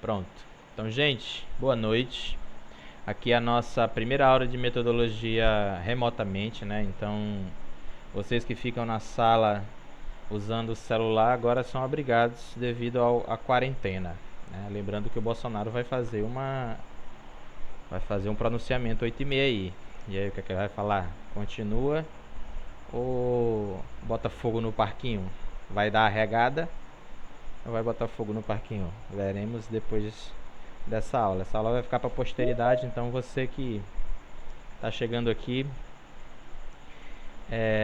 Pronto. Então, gente, boa noite. Aqui é a nossa primeira aula de metodologia remotamente, né? Então, vocês que ficam na sala usando o celular agora são obrigados devido à quarentena, né? Lembrando que o Bolsonaro vai fazer um pronunciamento 8h30 aí. E aí, o que é que ele vai falar? Continua ou bota fogo no parquinho? Vai dar a regada ou vai botar fogo no parquinho? Veremos depois dessa aula. Essa aula vai ficar para a posteridade, então você que está chegando aqui,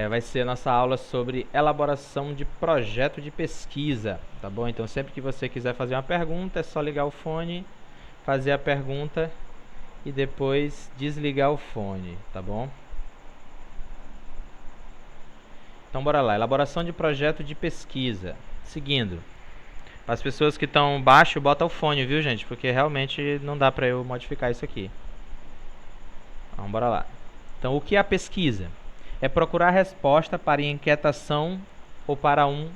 vai ser a nossa aula sobre elaboração de projeto de pesquisa, tá bom? Então sempre que você quiser fazer uma pergunta, é só ligar o fone, fazer a pergunta e depois desligar o fone, tá bom? Então bora lá, elaboração de projeto de pesquisa. Seguindo, para as pessoas que estão baixo, bota o fone, viu, gente? Porque realmente não dá para eu modificar isso aqui. Então bora lá. Então, o que é a pesquisa? É procurar resposta para inquietação ou para um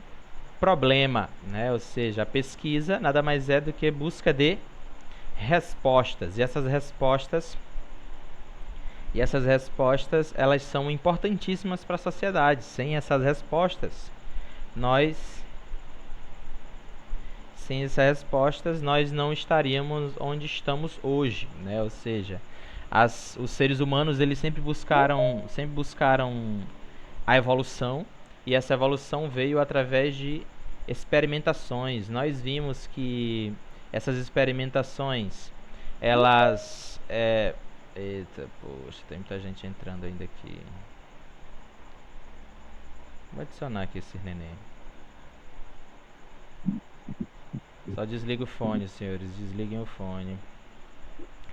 problema, né? Ou seja, a pesquisa nada mais é do que busca de respostas. E essas respostas, elas são importantíssimas para a sociedade. Sem essas respostas, nós não estaríamos onde estamos hoje, né? Ou seja, os seres humanos eles sempre buscaram a evolução, e essa evolução veio através de experimentações. Nós vimos que essas experimentações, elas... Eita, poxa, tem muita gente entrando ainda aqui. Vou adicionar aqui esse neném. Só desliga o fone, senhores, desliguem o fone.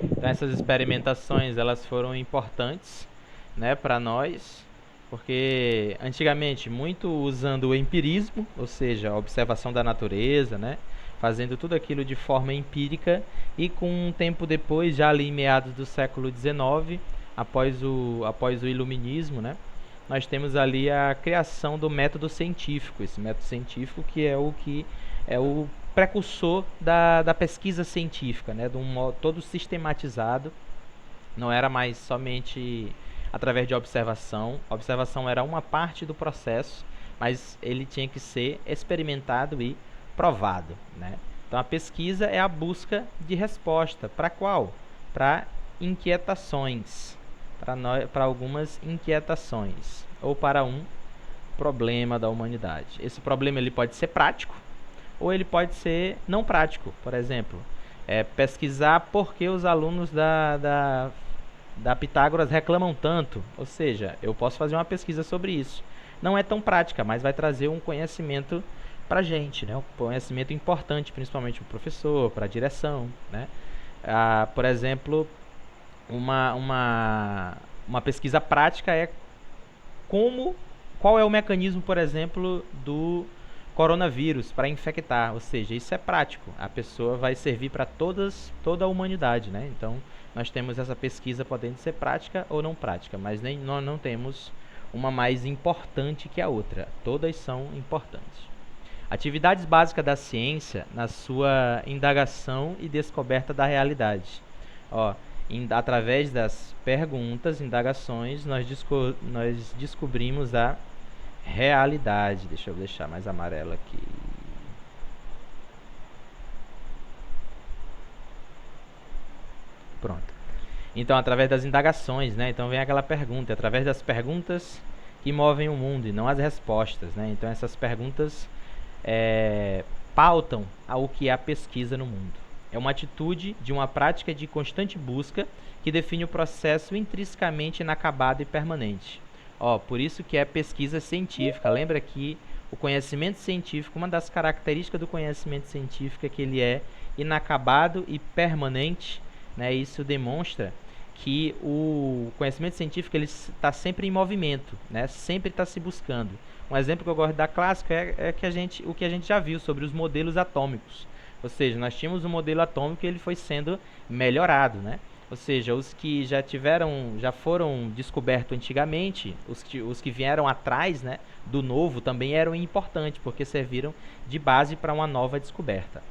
Então essas experimentações, elas foram importantes, né, para nós, porque antigamente muito usando o empirismo, ou seja, a observação da natureza, né, fazendo tudo aquilo de forma empírica, e com um tempo depois, já ali em meados do século XIX, após o iluminismo, né, nós temos ali a criação do método científico. Esse método científico que é o precursor da pesquisa científica, né, de um modo todo sistematizado. Não era mais somente através de observação. A observação era uma parte do processo, mas ele tinha que ser experimentado e provado, né? Então a pesquisa é a busca de resposta. Para qual? Para inquietações, para algumas inquietações, ou para um problema da humanidade. Esse problema ele pode ser prático, ou ele pode ser não prático. Por exemplo, pesquisar por que os alunos da Pitágoras reclamam tanto. Ou seja, eu posso fazer uma pesquisa sobre isso. Não é tão prática, mas vai trazer um conhecimento para a gente, né? Um conhecimento importante, principalmente para o professor, para a direção, né? Por exemplo, uma pesquisa prática é qual é o mecanismo, por exemplo, do coronavírus para infectar. Ou seja, isso é prático. A pessoa vai servir para toda a humanidade, né? Então, nós temos essa pesquisa podendo ser prática ou não prática, mas nós não temos uma mais importante que a outra. Todas são importantes. Atividades básicas da ciência na sua indagação e descoberta da realidade. Através das perguntas, indagações, nós descobrimos a realidade. Deixa eu deixar mais amarelo aqui. Pronto. Então, através das indagações, né? Então vem aquela pergunta, através das perguntas que movem o mundo e não as respostas, né? Então essas perguntas pautam ao que é a pesquisa no mundo. É uma atitude de uma prática de constante busca que define o processo intrinsecamente inacabado e permanente. Por isso que é pesquisa científica. Lembra que o conhecimento científico, uma das características do conhecimento científico é que ele é inacabado e permanente, né? Isso demonstra que o conhecimento científico ele está sempre em movimento, né? Sempre está se buscando. Um exemplo que eu gosto da clássica é o que a gente já viu sobre os modelos atômicos. Ou seja, nós tínhamos um modelo atômico e ele foi sendo melhorado, né? Ou seja, os que já foram descobertos antigamente, os que vieram atrás, né, do novo também eram importantes, porque serviram de base para uma nova descoberta.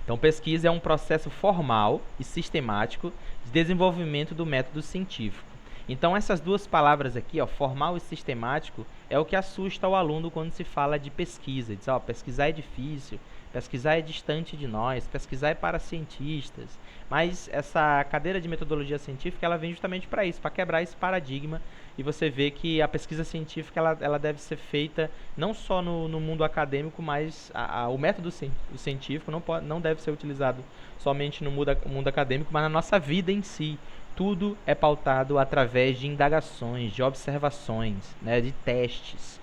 Então, pesquisa é um processo formal e sistemático de desenvolvimento do método científico. Então, essas duas palavras aqui, ó, formal e sistemático, é o que assusta o aluno quando se fala de pesquisa. Diz, ó, pesquisar é difícil, pesquisar é distante de nós, pesquisar é para cientistas. Mas essa cadeira de metodologia científica, ela vem justamente para isso, para quebrar esse paradigma. E você vê que a pesquisa científica ela deve ser feita não só no mundo acadêmico, mas o método científico não deve ser utilizado somente no mundo acadêmico, mas na nossa vida em si. Tudo é pautado através de indagações, de observações, né, de testes,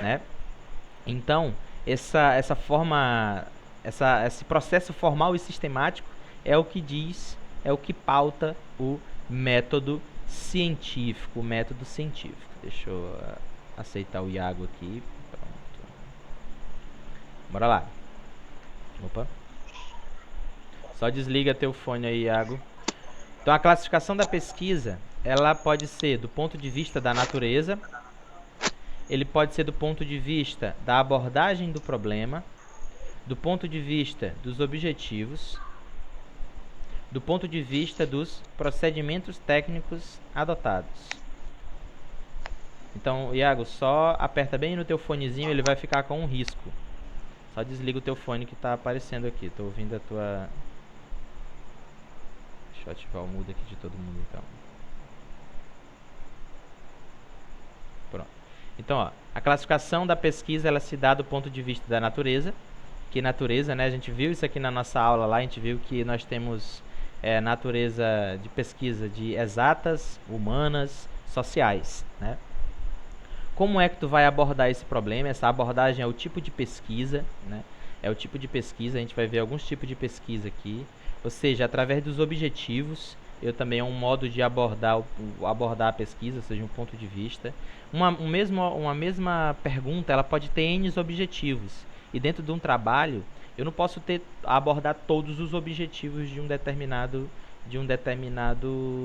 né? Então, esse processo formal e sistemático é o que é o que pauta o método científico, Deixa eu aceitar o Iago aqui. Pronto. Bora lá. Opa. Só desliga teu fone aí, Iago. Então, a classificação da pesquisa, ela pode ser do ponto de vista da natureza, ele pode ser do ponto de vista da abordagem do problema, do ponto de vista dos objetivos, do ponto de vista dos procedimentos técnicos adotados. Então, Iago, só aperta bem no teu fonezinho, ele vai ficar com um risco. Só desliga o teu fone que está aparecendo aqui. Estou ouvindo a tua... Deixa eu ativar o mudo aqui de todo mundo, então. Pronto. Então, ó, a classificação da pesquisa, ela se dá do ponto de vista da natureza. Que natureza, né? A gente viu isso aqui na nossa aula lá, a gente viu que nós temos natureza de pesquisa de exatas, humanas, sociais, né? Como é que tu vai abordar esse problema? Essa abordagem é o tipo de pesquisa, né? É o tipo de pesquisa, a gente vai ver alguns tipos de pesquisa aqui. Ou seja, através dos objetivos, eu também é um modo de abordar a pesquisa, ou seja, um ponto de vista. Uma mesma pergunta, ela pode ter N objetivos. E dentro de um trabalho, eu não posso abordar todos os objetivos de um determinado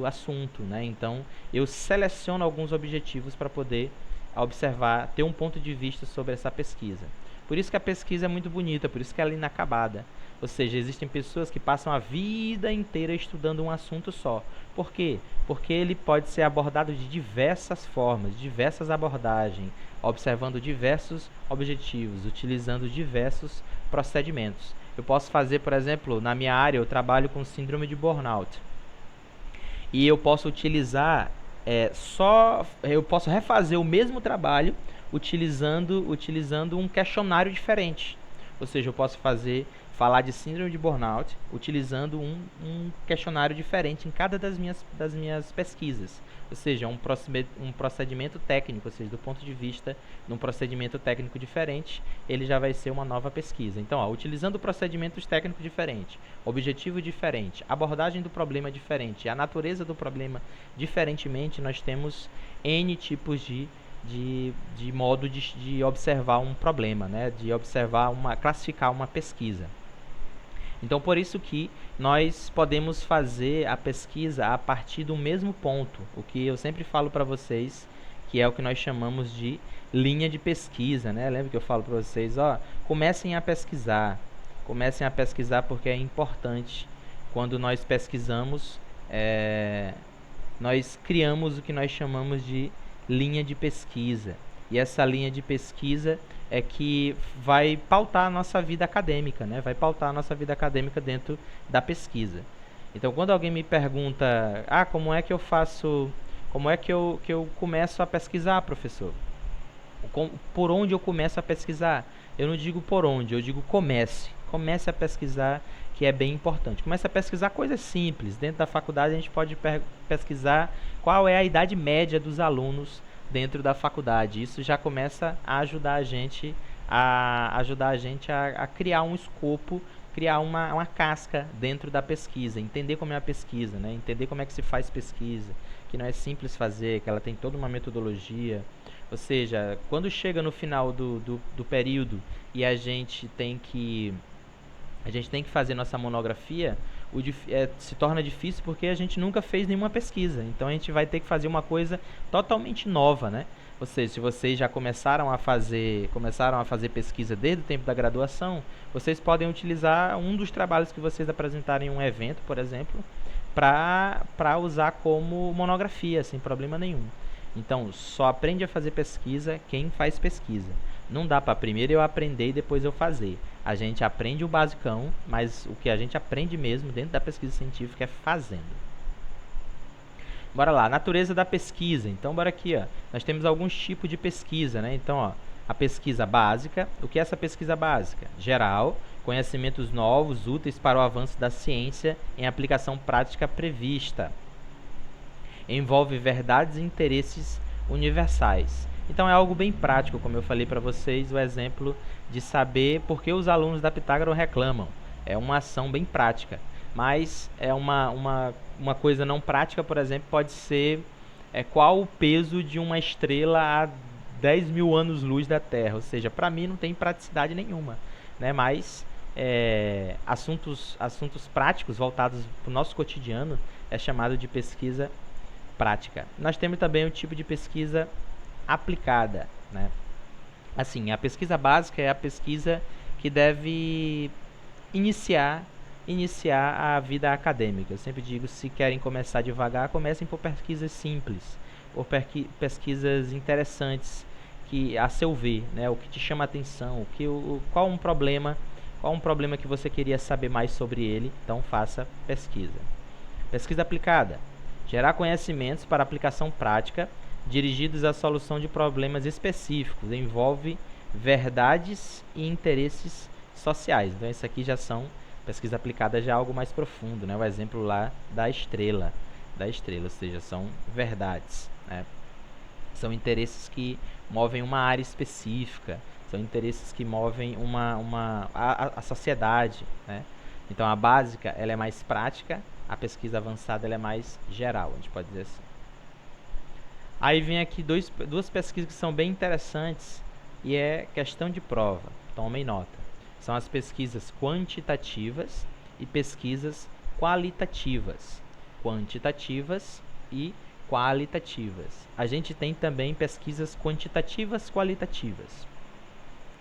assunto, né? Então, eu seleciono alguns objetivos para poder observar, ter um ponto de vista sobre essa pesquisa. Por isso que a pesquisa é muito bonita, por isso que ela é inacabada. Ou seja, existem pessoas que passam a vida inteira estudando um assunto só. Por quê? Porque ele pode ser abordado de diversas formas, diversas abordagens, observando diversos objetivos, utilizando diversos procedimentos. Eu posso fazer, por exemplo, na minha área, eu trabalho com síndrome de burnout. E eu posso utilizar eu posso refazer o mesmo trabalho utilizando um questionário diferente. Ou seja, eu posso falar de síndrome de burnout utilizando um questionário diferente em cada das minhas pesquisas. Ou seja, um procedimento técnico, ou seja, do ponto de vista de um procedimento técnico diferente, ele já vai ser uma nova pesquisa. Então, ó, utilizando procedimentos técnicos diferentes, objetivo diferente, abordagem do problema diferente, a natureza do problema diferentemente, nós temos N tipos de modo de observar um problema, né? De classificar uma pesquisa. Então, por isso que nós podemos fazer a pesquisa a partir do mesmo ponto. O que eu sempre falo para vocês, que é o que nós chamamos de linha de pesquisa, né? Lembra que eu falo para vocês, ó, comecem a pesquisar. Comecem a pesquisar porque é importante. Quando nós pesquisamos, nós criamos o que nós chamamos de linha de pesquisa. E essa linha de pesquisa é que vai pautar a nossa vida acadêmica, né? Vai pautar a nossa vida acadêmica dentro da pesquisa. Então, quando alguém me pergunta, como é que eu faço, como é que eu começo a pesquisar, professor? Por onde eu começo a pesquisar? Eu não digo por onde, eu digo comece. Comece a pesquisar, que é bem importante. Comece a pesquisar coisas simples. Dentro da faculdade, a gente pode pesquisar qual é a idade média dos alunos dentro da faculdade. Isso já começa a ajudar a gente a criar um escopo, criar uma casca dentro da pesquisa, entender como é a pesquisa, né? Entender como é que se faz pesquisa, que não é simples fazer, que ela tem toda uma metodologia. Ou seja, quando chega no final do período e a gente tem que fazer nossa monografia, se torna difícil porque a gente nunca fez nenhuma pesquisa. Então a gente vai ter que fazer uma coisa totalmente nova, né? Ou seja, se vocês já começaram a fazer pesquisa desde o tempo da graduação, vocês podem utilizar um dos trabalhos que vocês apresentarem em um evento, por exemplo, para usar como monografia, sem problema nenhum. Então, só aprende a fazer pesquisa quem faz pesquisa. Não dá para primeiro eu aprender e depois eu fazer. A gente aprende o basicão, mas o que a gente aprende mesmo dentro da pesquisa científica é fazendo. Bora lá, natureza da pesquisa. Então, bora aqui, ó. Nós temos alguns tipos de pesquisa, né? Então, ó, a pesquisa básica. O que é essa pesquisa básica? Geral, conhecimentos novos, úteis para o avanço da ciência em aplicação prática prevista. Envolve verdades e interesses universais. Então, é algo bem prático, como eu falei para vocês, o exemplo de saber por que os alunos da Pitágoras reclamam. É uma ação bem prática. Mas é uma coisa não prática, por exemplo, pode ser qual o peso de uma estrela a 10 mil anos-luz da Terra. Ou seja, para mim não tem praticidade nenhuma, né? Mas assuntos práticos voltados para o nosso cotidiano é chamado de pesquisa prática. Nós temos também o tipo de pesquisa aplicada, né? Assim, a pesquisa básica é a pesquisa que deve iniciar a vida acadêmica. Eu sempre digo, se querem começar devagar, comecem por pesquisas simples, por pesquisas interessantes, que a seu ver, né, o que te chama a atenção, qual um problema que você queria saber mais sobre ele, então faça pesquisa. Pesquisa aplicada. Gerar conhecimentos para aplicação prática, dirigidos à solução de problemas específicos, envolve verdades e interesses sociais. Então, isso aqui já são pesquisa aplicada, já é algo mais profundo, né? O exemplo lá da estrela, ou seja, são verdades, né? São interesses que movem uma área específica, são interesses que movem a sociedade, né? Então, a básica ela é mais prática, a pesquisa avançada ela é mais geral, a gente pode dizer assim. Aí vem aqui duas pesquisas que são bem interessantes e é questão de prova, tomem nota. São as pesquisas quantitativas e pesquisas qualitativas. Quantitativas e qualitativas. A gente tem também pesquisas quantitativas qualitativas.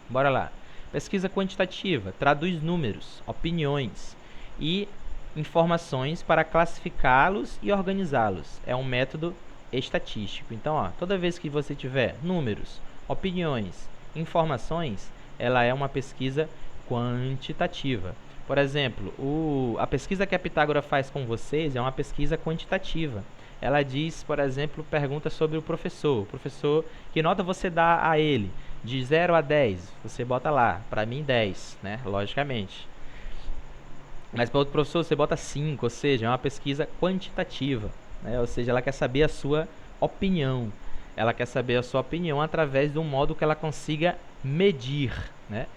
Bora lá. Pesquisa quantitativa traduz números, opiniões e informações para classificá-los e organizá-los. É um método estatístico. Então, ó, toda vez que você tiver números, opiniões, informações, ela é uma pesquisa quantitativa. Por exemplo, a pesquisa que a Pitágoras faz com vocês é uma pesquisa quantitativa. Ela diz, por exemplo, pergunta sobre o professor. O professor, que nota você dá a ele? De 0 a 10, você bota lá, para mim 10, né? Logicamente. Mas para outro professor você bota 5, ou seja, é uma pesquisa quantitativa, né? Ou seja, ela quer saber a sua opinião. Ela quer saber a sua opinião através de um modo que ela consiga medir, né?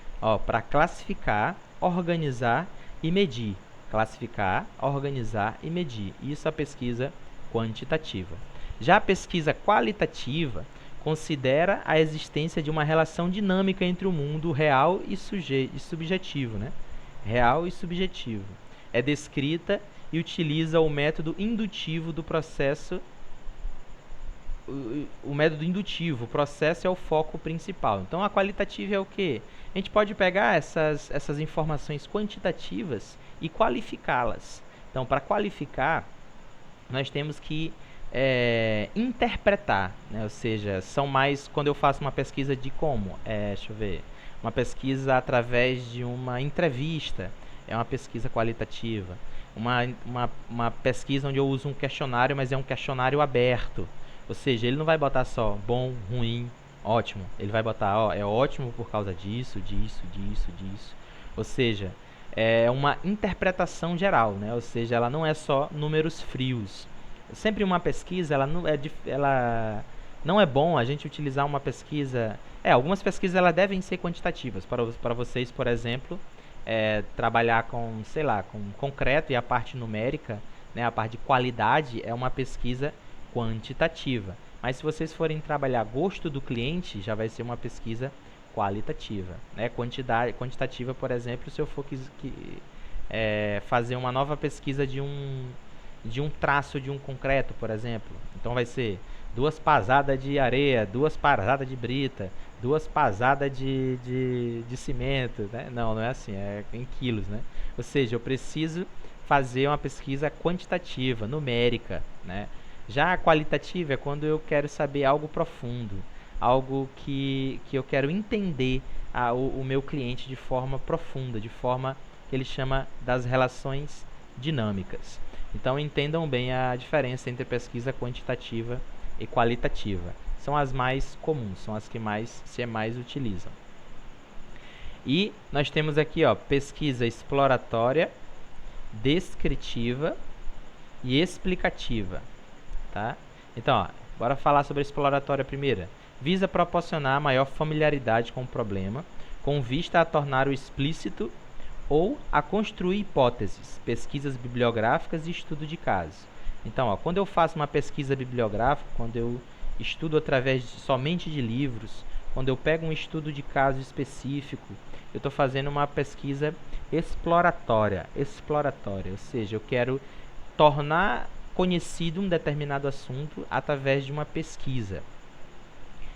Para classificar, organizar e medir. Classificar, organizar e medir. Isso é a pesquisa quantitativa. Já a pesquisa qualitativa considera a existência de uma relação dinâmica entre o mundo real e subjetivo, né? Real e subjetivo. É descrita e utiliza o método indutivo do processo. O método indutivo, o processo é o foco principal. Então, a qualitativa é o quê? A gente pode pegar essas informações quantitativas e qualificá-las. Então, para qualificar, nós temos que interpretar, né? Ou seja, são mais quando eu faço uma pesquisa de como? Deixa eu ver. Uma pesquisa através de uma entrevista, é uma pesquisa qualitativa. Uma pesquisa onde eu uso um questionário, mas é um questionário aberto. Ou seja, ele não vai botar só bom, ruim, ótimo. Ele vai botar, é ótimo por causa disso, disso, disso, disso. Ou seja, é uma interpretação geral, né? Ou seja, ela não é só números frios. Sempre uma pesquisa, ela não é bom a gente utilizar uma pesquisa. Algumas pesquisas elas devem ser quantitativas. Para vocês, por exemplo, trabalhar com, sei lá, com concreto e a parte numérica, né? A parte de qualidade é uma pesquisa quantitativa. Mas se vocês forem trabalhar gosto do cliente, já vai ser uma pesquisa qualitativa, né? Quantitativa, por exemplo, se eu for fazer uma nova pesquisa de um traço de um concreto, por exemplo. Então vai ser 2 pasadas de areia, 2 pasadas de brita, 2 pasadas de cimento, né? Não é assim, é em quilos, né? Ou seja, eu preciso fazer uma pesquisa quantitativa, numérica, né? Já a qualitativa é quando eu quero saber algo profundo, algo que eu quero entender o meu cliente de forma profunda, de forma que ele chama das relações dinâmicas. Então entendam bem a diferença entre pesquisa quantitativa e qualitativa. São as mais comuns, são as que mais utilizam. E nós temos aqui, ó, pesquisa exploratória, descritiva e explicativa, tá? Então, ó, bora falar sobre a exploratória primeira. Visa proporcionar maior familiaridade com o problema, com vista a tornar o explícito ou a construir hipóteses, pesquisas bibliográficas e estudo de caso. Então, ó, quando eu faço uma pesquisa bibliográfica, quando eu estudo somente de livros, quando eu pego um estudo de caso específico, eu estou fazendo uma pesquisa exploratória, ou seja, eu quero tornar conhecido um determinado assunto através de uma pesquisa.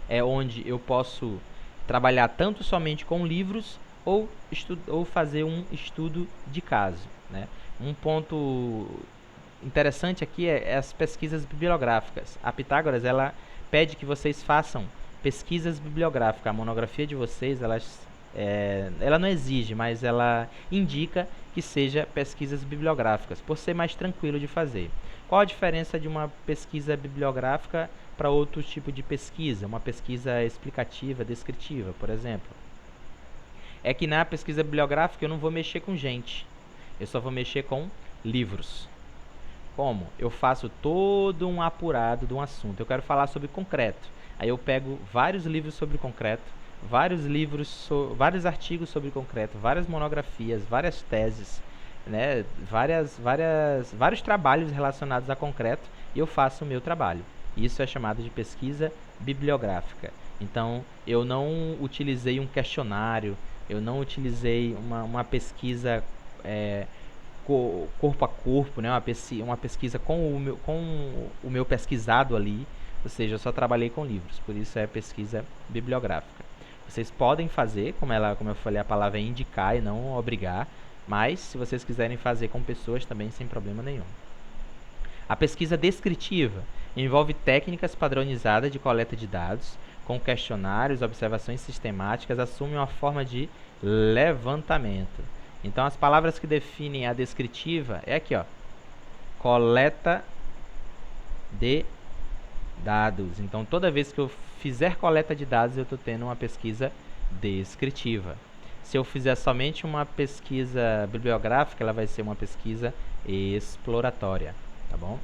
É onde eu posso trabalhar tanto somente com livros ou fazer um estudo de caso, né? Um ponto interessante aqui é as pesquisas bibliográficas. A Pitágoras, ela pede que vocês façam pesquisas bibliográficas. A monografia de vocês, ela não exige, mas ela indica que seja pesquisas bibliográficas, por ser mais tranquilo de fazer. Qual a diferença de uma pesquisa bibliográfica para outro tipo de pesquisa? Uma pesquisa explicativa, descritiva, por exemplo. É que na pesquisa bibliográfica eu não vou mexer com gente, eu só vou mexer com livros. Como? Eu faço todo um apurado de um assunto. Eu quero falar sobre concreto. Aí eu pego vários livros sobre concreto, vários artigos sobre concreto, várias monografias, várias teses, né? Vários trabalhos relacionados a concreto, e eu faço o meu trabalho. Isso é chamado de pesquisa bibliográfica. Então, eu não utilizei um questionário, eu não utilizei uma pesquisa corpo a corpo, né? Uma pesquisa com o meu pesquisado ali, ou seja, eu só trabalhei com livros, por isso é pesquisa bibliográfica. Vocês podem fazer, como eu falei, a palavra é indicar e não obrigar, mas se vocês quiserem fazer com pessoas também, sem problema nenhum. A pesquisa descritiva envolve técnicas padronizadas de coleta de dados, com questionários, observações sistemáticas, assume uma forma de levantamento. Então, as palavras que definem a descritiva é aqui, ó, coleta de dados. Então, toda vez que eu fizer coleta de dados, eu estou tendo uma pesquisa descritiva. Se eu fizer somente uma pesquisa bibliográfica, ela vai ser uma pesquisa exploratória, tá bom?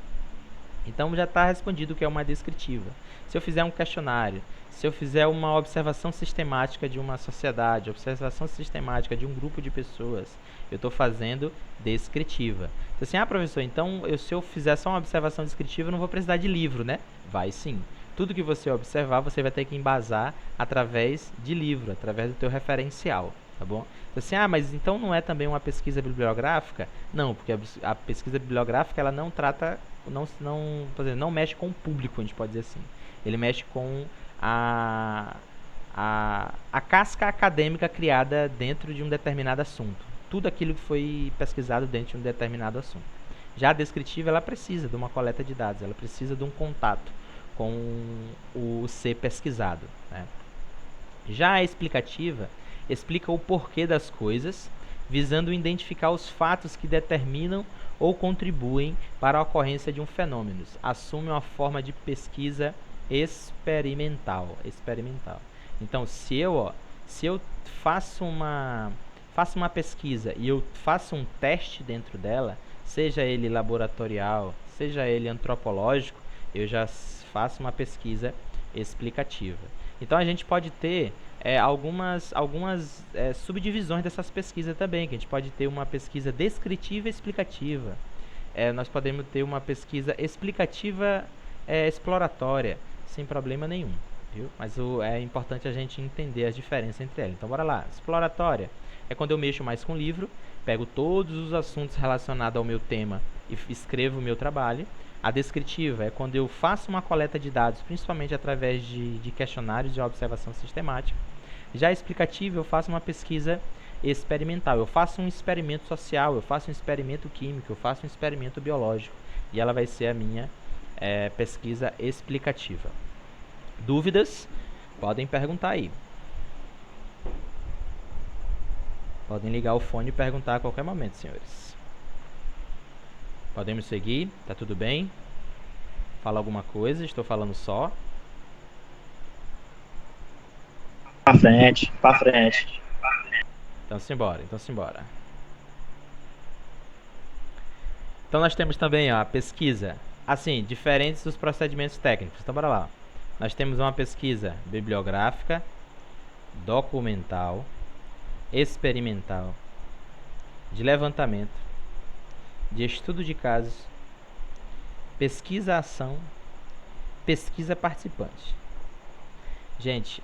Então já está respondido o que é uma descritiva. Se eu fizer um questionário, se eu fizer uma observação sistemática de uma sociedade, observação sistemática de um grupo de pessoas, eu estou fazendo descritiva. Então, assim, professor, então se eu fizer só uma observação descritiva, eu não vou precisar de livro, né? Vai sim. Tudo que você observar, você vai ter que embasar através de livro, através do teu referencial, tá bom? Então, assim, mas então não é também uma pesquisa bibliográfica? Não, porque a pesquisa bibliográfica, ela não trata, por exemplo, não mexe com o público, a gente pode dizer assim. Ele mexe com a casca acadêmica criada dentro de um determinado assunto. Tudo aquilo que foi pesquisado dentro de um determinado assunto. Já a descritiva, ela precisa de uma coleta de dados, ela precisa de um contato com o ser pesquisado, né? Já a explicativa explica o porquê das coisas, visando identificar os fatos que determinam ou contribuem para a ocorrência de um fenômeno. Assume uma forma de pesquisa experimental. Então, se eu faço uma pesquisa e eu faço um teste dentro dela, seja ele laboratorial, seja ele antropológico, eu já faço uma pesquisa explicativa. Então a gente pode ter algumas subdivisões dessas pesquisas também, que a gente pode ter uma pesquisa descritiva e explicativa. Nós podemos ter uma pesquisa explicativa exploratória, sem problema nenhum, viu? Mas é importante a gente entender as diferenças entre elas. Então bora lá. Exploratória é quando eu mexo mais com livro, pego todos os assuntos relacionados ao meu tema e escrevo o meu trabalho. A descritiva é quando eu faço uma coleta de dados, principalmente através de questionários de observação sistemática. Já a explicativa, eu faço uma pesquisa experimental. Eu faço um experimento social, eu faço um experimento químico, eu faço um experimento biológico. E ela vai ser a minha pesquisa explicativa. Dúvidas? Podem perguntar aí. Podem ligar o fone e perguntar a qualquer momento, senhores. Podemos seguir? Tá tudo bem? Fala alguma coisa? Estou falando só? Pra frente, pra frente. Então simbora, Então nós temos também a pesquisa, assim, diferentes dos procedimentos técnicos. Então bora lá. Nós temos uma pesquisa bibliográfica, documental, experimental, de levantamento, de estudo de casos, pesquisa-ação, pesquisa participante. Gente,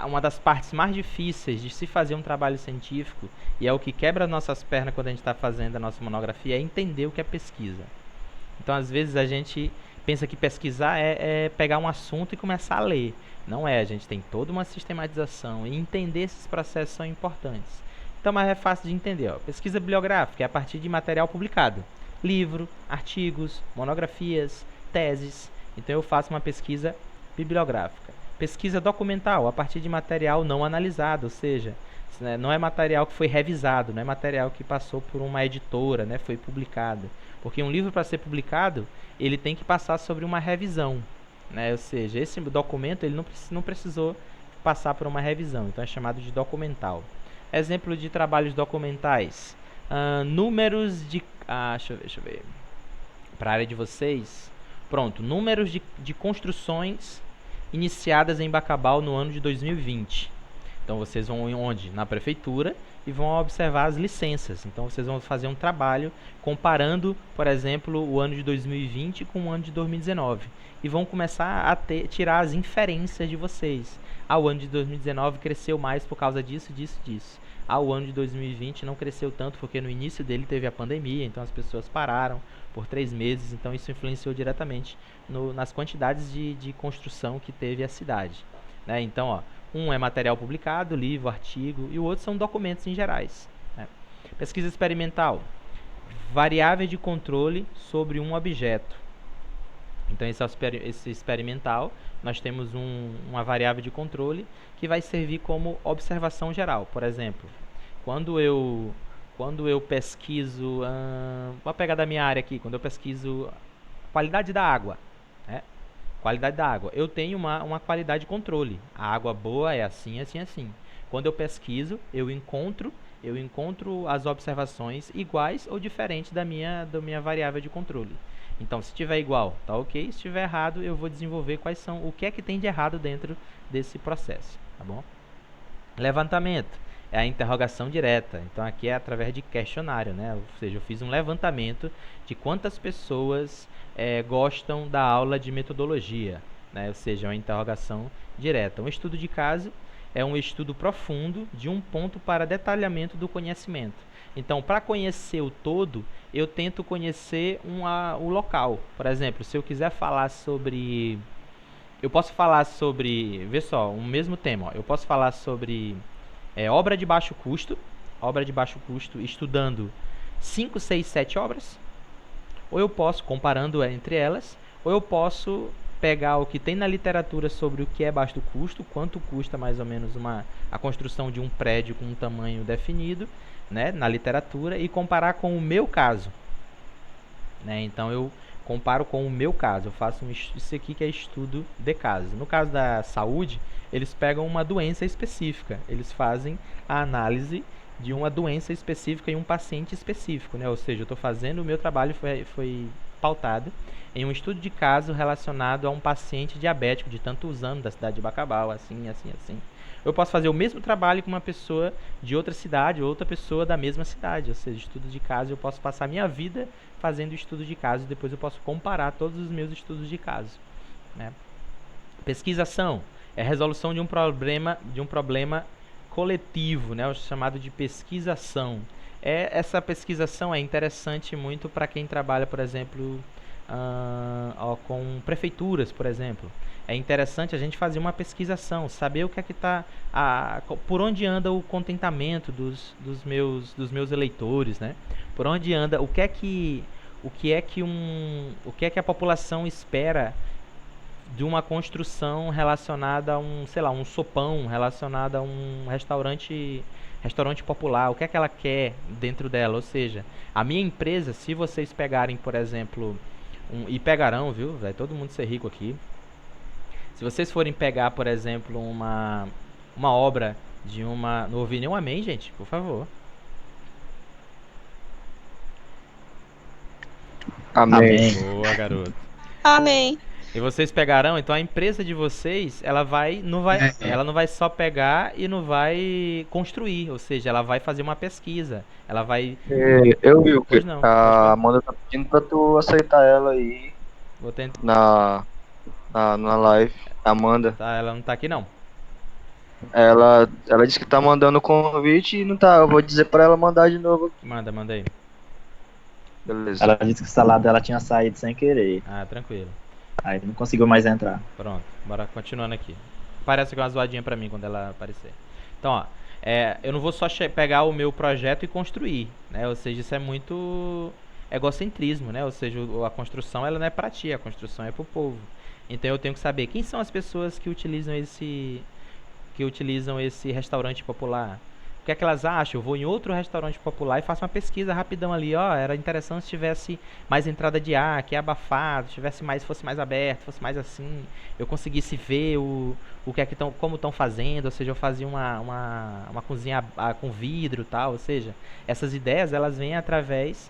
uma das partes mais difíceis de se fazer um trabalho científico, e é o que quebra nossas pernas quando a gente está fazendo a nossa monografia, é entender o que é pesquisa. Então, às vezes, a gente pensa que pesquisar é pegar um assunto e começar a ler. Não é, a gente tem toda uma sistematização, e entender esses processos são importantes. Então, mas é fácil de entender. Ó. Pesquisa bibliográfica é a partir de material publicado. Livro, artigos, monografias, teses. Então, eu faço uma pesquisa bibliográfica. Pesquisa documental, a partir de material não analisado, ou seja, não é material que foi revisado, não é material que passou por uma editora, né, foi publicado. Porque um livro, para ser publicado, ele tem que passar sobre uma revisão, né, ou seja, esse documento ele não precisou passar por uma revisão, então é chamado de documental. Exemplo de trabalhos documentais, números de... deixa eu ver. Para a área de vocês, pronto, números de construções iniciadas em Bacabal no ano de 2020. Então vocês vão onde? Na prefeitura e vão observar as licenças. Então vocês vão fazer um trabalho comparando, por exemplo, o ano de 2020 com o ano de 2019. E vão começar a tirar as inferências de vocês. O ano de 2019 cresceu mais por causa disso, disso, disso. O ano de 2020 não cresceu tanto porque no início dele teve a pandemia, então as pessoas pararam por 3 meses, então isso influenciou diretamente nas quantidades de construção que teve a cidade. Né? Então, ó, um é material publicado, livro, artigo, e o outro são documentos em gerais. Né? Pesquisa experimental. Variável de controle sobre um objeto. Então, esse experimental, nós temos uma variável de controle que vai servir como observação geral. Por exemplo, quando eu pesquiso, vou pegar da minha área aqui, quando eu pesquiso qualidade da água, né? Qualidade da água, eu tenho uma qualidade de controle. A água boa é assim, assim, assim. Quando eu pesquiso, eu encontro as observações iguais ou diferentes da minha variável de controle. Então, se tiver igual, tá ok. Se tiver errado, eu vou desenvolver o que é que tem de errado dentro desse processo, tá bom? Levantamento é a interrogação direta. Então, aqui é através de questionário, né? Ou seja, eu fiz um levantamento de quantas pessoas gostam da aula de metodologia, né? Ou seja, uma interrogação direta. Um estudo de caso é um estudo profundo de um ponto para detalhamento do conhecimento. Então, para conhecer o todo, eu tento conhecer o local. Por exemplo, se eu quiser falar sobre... Eu posso falar sobre... Vê só, um mesmo tema. Ó, eu posso falar sobre obra de baixo custo. Obra de baixo custo estudando 5, 6, 7 obras. Ou eu posso, comparando entre elas, ou eu posso pegar o que tem na literatura sobre o que é baixo custo, quanto custa mais ou menos a construção de um prédio com um tamanho definido, né, na literatura, e comparar com o meu caso. Né? Então eu comparo com o meu caso, eu faço isso aqui que é estudo de caso. No caso da saúde, eles pegam uma doença específica, eles fazem a análise de uma doença específica em um paciente específico, né? Ou seja, eu estou fazendo, o meu trabalho foi pautado em um estudo de caso relacionado a um paciente diabético de tantos anos da cidade de Bacabal, assim, assim, assim. Eu posso fazer o mesmo trabalho com uma pessoa de outra cidade, ou outra pessoa da mesma cidade, ou seja, estudo de caso, eu posso passar minha vida fazendo estudo de caso, e depois eu posso comparar todos os meus estudos de caso. Né? Pesquisação é a resolução de um problema coletivo, né, o chamado de pesquisação. Essa pesquisação é interessante muito para quem trabalha, por exemplo, com prefeituras, por exemplo. É interessante a gente fazer uma pesquisação, saber o que é que está, por onde anda o contentamento dos meus eleitores, né? Por onde anda, o que é que a população espera de uma construção relacionada a sei lá, um sopão, relacionada a um restaurante popular, o que é que ela quer dentro dela, ou seja, a minha empresa, se vocês pegarem, por exemplo, e pegarão, viu, vai todo mundo ser rico aqui. Se vocês forem pegar, por exemplo, uma obra de uma, não ouvi nenhum amém, gente, por favor. Amém. Amém. Boa, garoto. Amém. E vocês pegarão, então a empresa de vocês, ela não vai só pegar e não vai construir, ou seja, ela vai fazer uma pesquisa. Ela vai. Eu vi o que Pois não, pode a falar. Amanda tá pedindo pra tu aceitar ela aí Vou tentar. na live. Amanda, Tá, ela não tá aqui não. ela disse que tá mandando o convite e não tá. Eu vou dizer pra ela mandar de novo aqui. Manda aí. Beleza. Ela disse que o celular dela tinha saído sem querer. Ah, tranquilo. Aí não conseguiu mais entrar. Pronto, bora continuando aqui. Parece que é uma zoadinha pra mim quando ela aparecer. Então, ó, eu não vou só pegar o meu projeto e construir, né? Ou seja, isso é muito egocentrismo, né? Ou seja, a construção ela não é pra ti, a construção é pro povo. Então eu tenho que saber quem são as pessoas que utilizam esse restaurante popular. O que é que elas acham? Eu vou em outro restaurante popular e faço uma pesquisa rapidão ali, ó, era interessante se tivesse mais entrada de ar, que é abafado, fosse mais aberto, fosse mais assim, eu conseguisse ver o que é que como estão fazendo, ou seja, eu fazia uma cozinha com vidro e tal, ou seja, essas ideias elas vêm através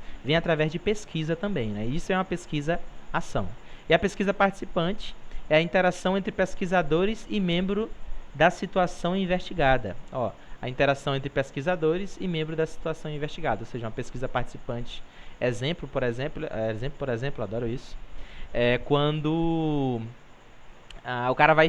de pesquisa também, né? Isso é uma pesquisa ação. E a pesquisa participante é a interação entre pesquisadores e membro da situação investigada. Ó, a interação entre pesquisadores e membro da situação investigada, ou seja, uma pesquisa participante. Exemplo, por exemplo, adoro isso. É quando o cara vai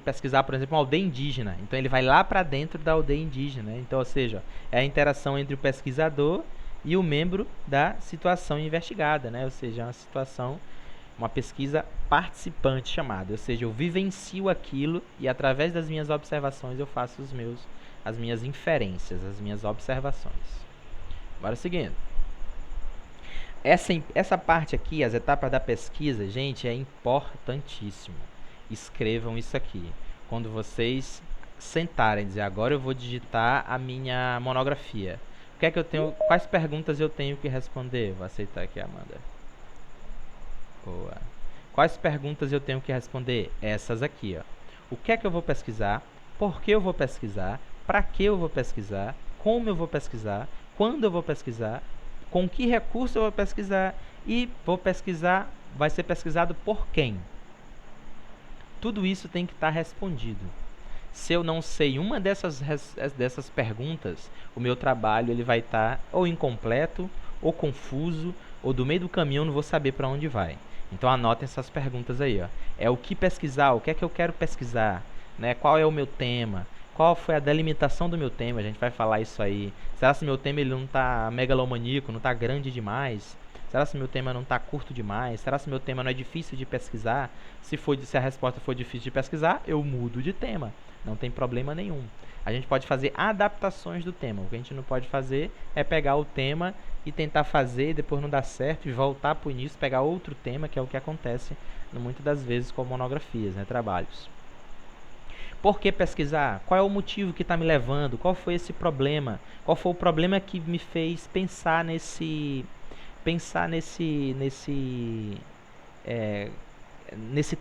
pesquisar, por exemplo, uma aldeia indígena. Então ele vai lá para dentro da aldeia indígena. Então, ou seja, é a interação entre o pesquisador e o membro da situação investigada, né? Ou seja, uma pesquisa participante chamada, ou seja, eu vivencio aquilo e através das minhas observações eu faço as minhas inferências, as minhas observações. Bora seguindo. Essa parte aqui, as etapas da pesquisa, gente, é importantíssimo. Escrevam isso aqui. Quando vocês sentarem e dizer, agora eu vou digitar a minha monografia. O que é que eu tenho? Quais perguntas eu tenho que responder? Vou aceitar aqui, Amanda. Boa. Quais perguntas eu tenho que responder? Essas aqui, ó. O que é que eu vou pesquisar? Por que eu vou pesquisar? Para que eu vou pesquisar? Como eu vou pesquisar? Quando eu vou pesquisar? Com que recurso eu vou pesquisar? E vai ser pesquisado por quem? Tudo isso tem que estar respondido. Se eu não sei uma dessas perguntas, o meu trabalho ele vai estar ou incompleto, ou confuso, ou do meio do caminho eu não vou saber para onde vai. Então anotem essas perguntas aí, ó. É o que pesquisar, o que é que eu quero pesquisar, né? Qual é o meu tema? Qual foi a delimitação do meu tema? A gente vai falar isso aí. Será que meu tema ele não está megalomaníaco, não está grande demais? Será que meu tema não está curto demais? Será que meu tema não é difícil de pesquisar? Se a resposta for difícil de pesquisar, eu mudo de tema. Não tem problema nenhum. A gente pode fazer adaptações do tema. O que a gente não pode fazer é pegar o tema e tentar fazer, depois não dar certo e voltar para o início, pegar outro tema, que é o que acontece muitas das vezes com monografias, né, trabalhos. Por que pesquisar? Qual é o motivo que está me levando? Qual foi esse problema? Qual foi o problema que me fez pensar nesse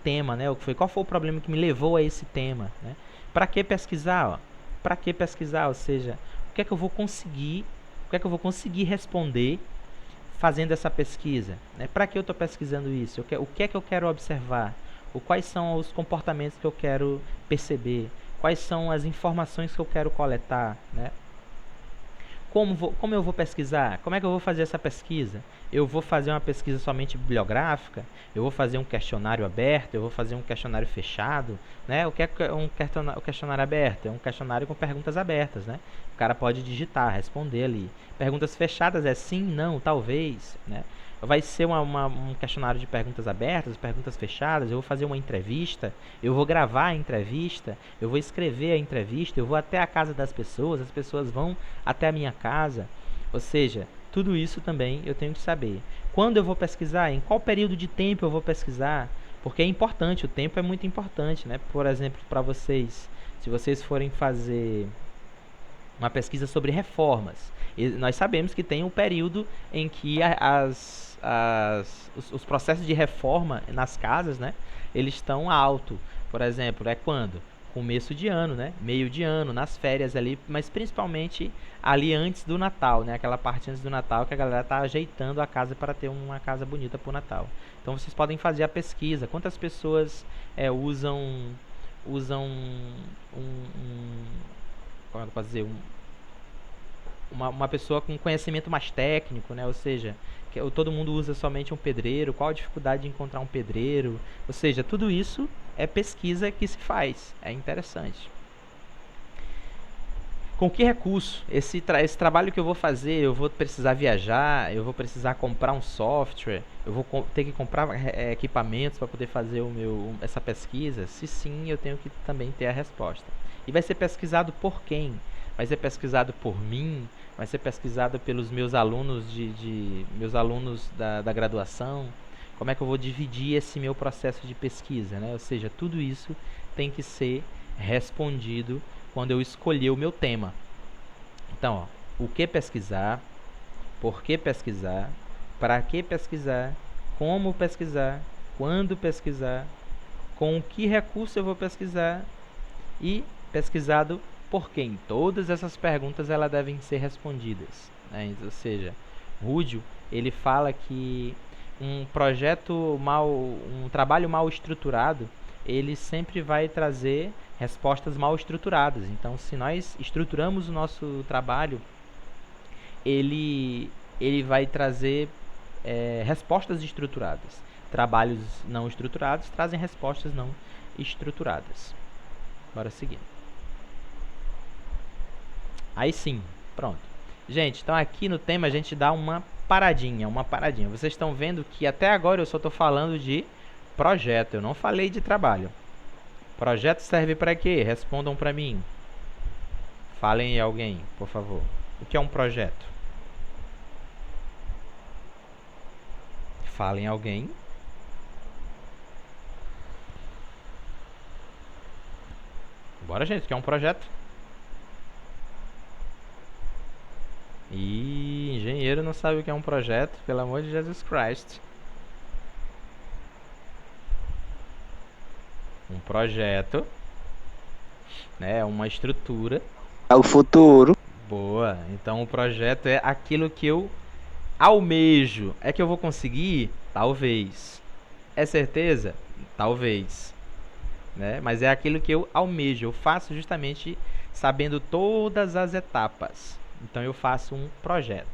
tema, né? Qual foi o problema que me levou a esse tema, né? Para que pesquisar? Para que pesquisar? Ou seja, o que é que eu vou conseguir responder fazendo essa pesquisa, né? Para que eu estou pesquisando isso? O que é que eu quero observar? Quais são os comportamentos que eu quero perceber? Quais são as informações que eu quero coletar, né? como eu vou pesquisar? Como é que eu vou fazer essa pesquisa? Eu vou fazer uma pesquisa somente bibliográfica? Eu vou fazer um questionário aberto? Eu vou fazer um questionário fechado? Né? O que é um questionário aberto? É um questionário com perguntas abertas, né? O cara pode digitar, responder ali. Perguntas fechadas é sim, não, talvez, né? Vai ser um questionário de perguntas abertas, perguntas fechadas. Eu vou fazer uma entrevista, eu vou gravar a entrevista, eu vou escrever a entrevista, eu vou até a casa das pessoas, as pessoas vão até a minha casa. Ou seja, tudo isso também eu tenho que saber. Quando eu vou pesquisar? Em qual período de tempo eu vou pesquisar? Porque é importante, o tempo é muito importante, né? Por exemplo, para vocês, se vocês forem fazer uma pesquisa sobre reformas, nós sabemos que tem um período em que os processos de reforma nas casas, né, eles estão alto. Por exemplo, é quando? Começo de ano, né? Meio de ano, nas férias ali, mas principalmente ali antes do Natal, né? Aquela parte antes do Natal que a galera tá ajeitando a casa para ter uma casa bonita pro Natal. Então vocês podem fazer a pesquisa. Quantas pessoas usam como é que eu posso dizer? Uma pessoa com conhecimento mais técnico, né? Ou seja, todo mundo usa somente um pedreiro. Qual a dificuldade de encontrar um pedreiro? Ou seja, tudo isso é pesquisa que se faz. É interessante. Com que recurso? Esse trabalho que eu vou fazer, eu vou precisar viajar, eu vou precisar comprar um software, eu vou ter que comprar equipamentos para poder fazer essa pesquisa? Se sim, eu tenho que também ter a resposta. E vai ser pesquisado por quem? Vai ser pesquisado por mim? Vai ser pesquisado pelos meus alunos meus alunos da graduação? Como é que eu vou dividir esse meu processo de pesquisa, né? Ou seja, tudo isso tem que ser respondido quando eu escolher o meu tema. Então, ó, o que pesquisar, por que pesquisar, para que pesquisar, como pesquisar, quando pesquisar, com que recurso eu vou pesquisar e pesquisado por quem. Todas essas perguntas elas devem ser respondidas, né? Ou seja, Rúdio, ele fala que um trabalho mal estruturado, ele sempre vai trazer respostas mal estruturadas. Então, se nós estruturamos o nosso trabalho, ele vai trazer respostas estruturadas. Trabalhos não estruturados trazem respostas não estruturadas. Bora seguir. Aí sim, pronto. Gente, então aqui no tema a gente dá uma paradinha. Vocês estão vendo que até agora eu só estou falando de projeto, eu não falei de trabalho. Projeto serve para quê? Respondam para mim. Falem aí alguém, por favor. O que é um projeto? Falem alguém. Bora, gente, o que é um projeto? Ih, engenheiro não sabe o que é um projeto, pelo amor de Jesus Christ. Um projeto, né, uma estrutura. É o futuro. Boa. Então o projeto é aquilo que eu almejo. É que eu vou conseguir? Talvez. É certeza? Talvez. Né? Mas é aquilo que eu almejo. Eu faço justamente sabendo todas as etapas. Então eu faço um projeto.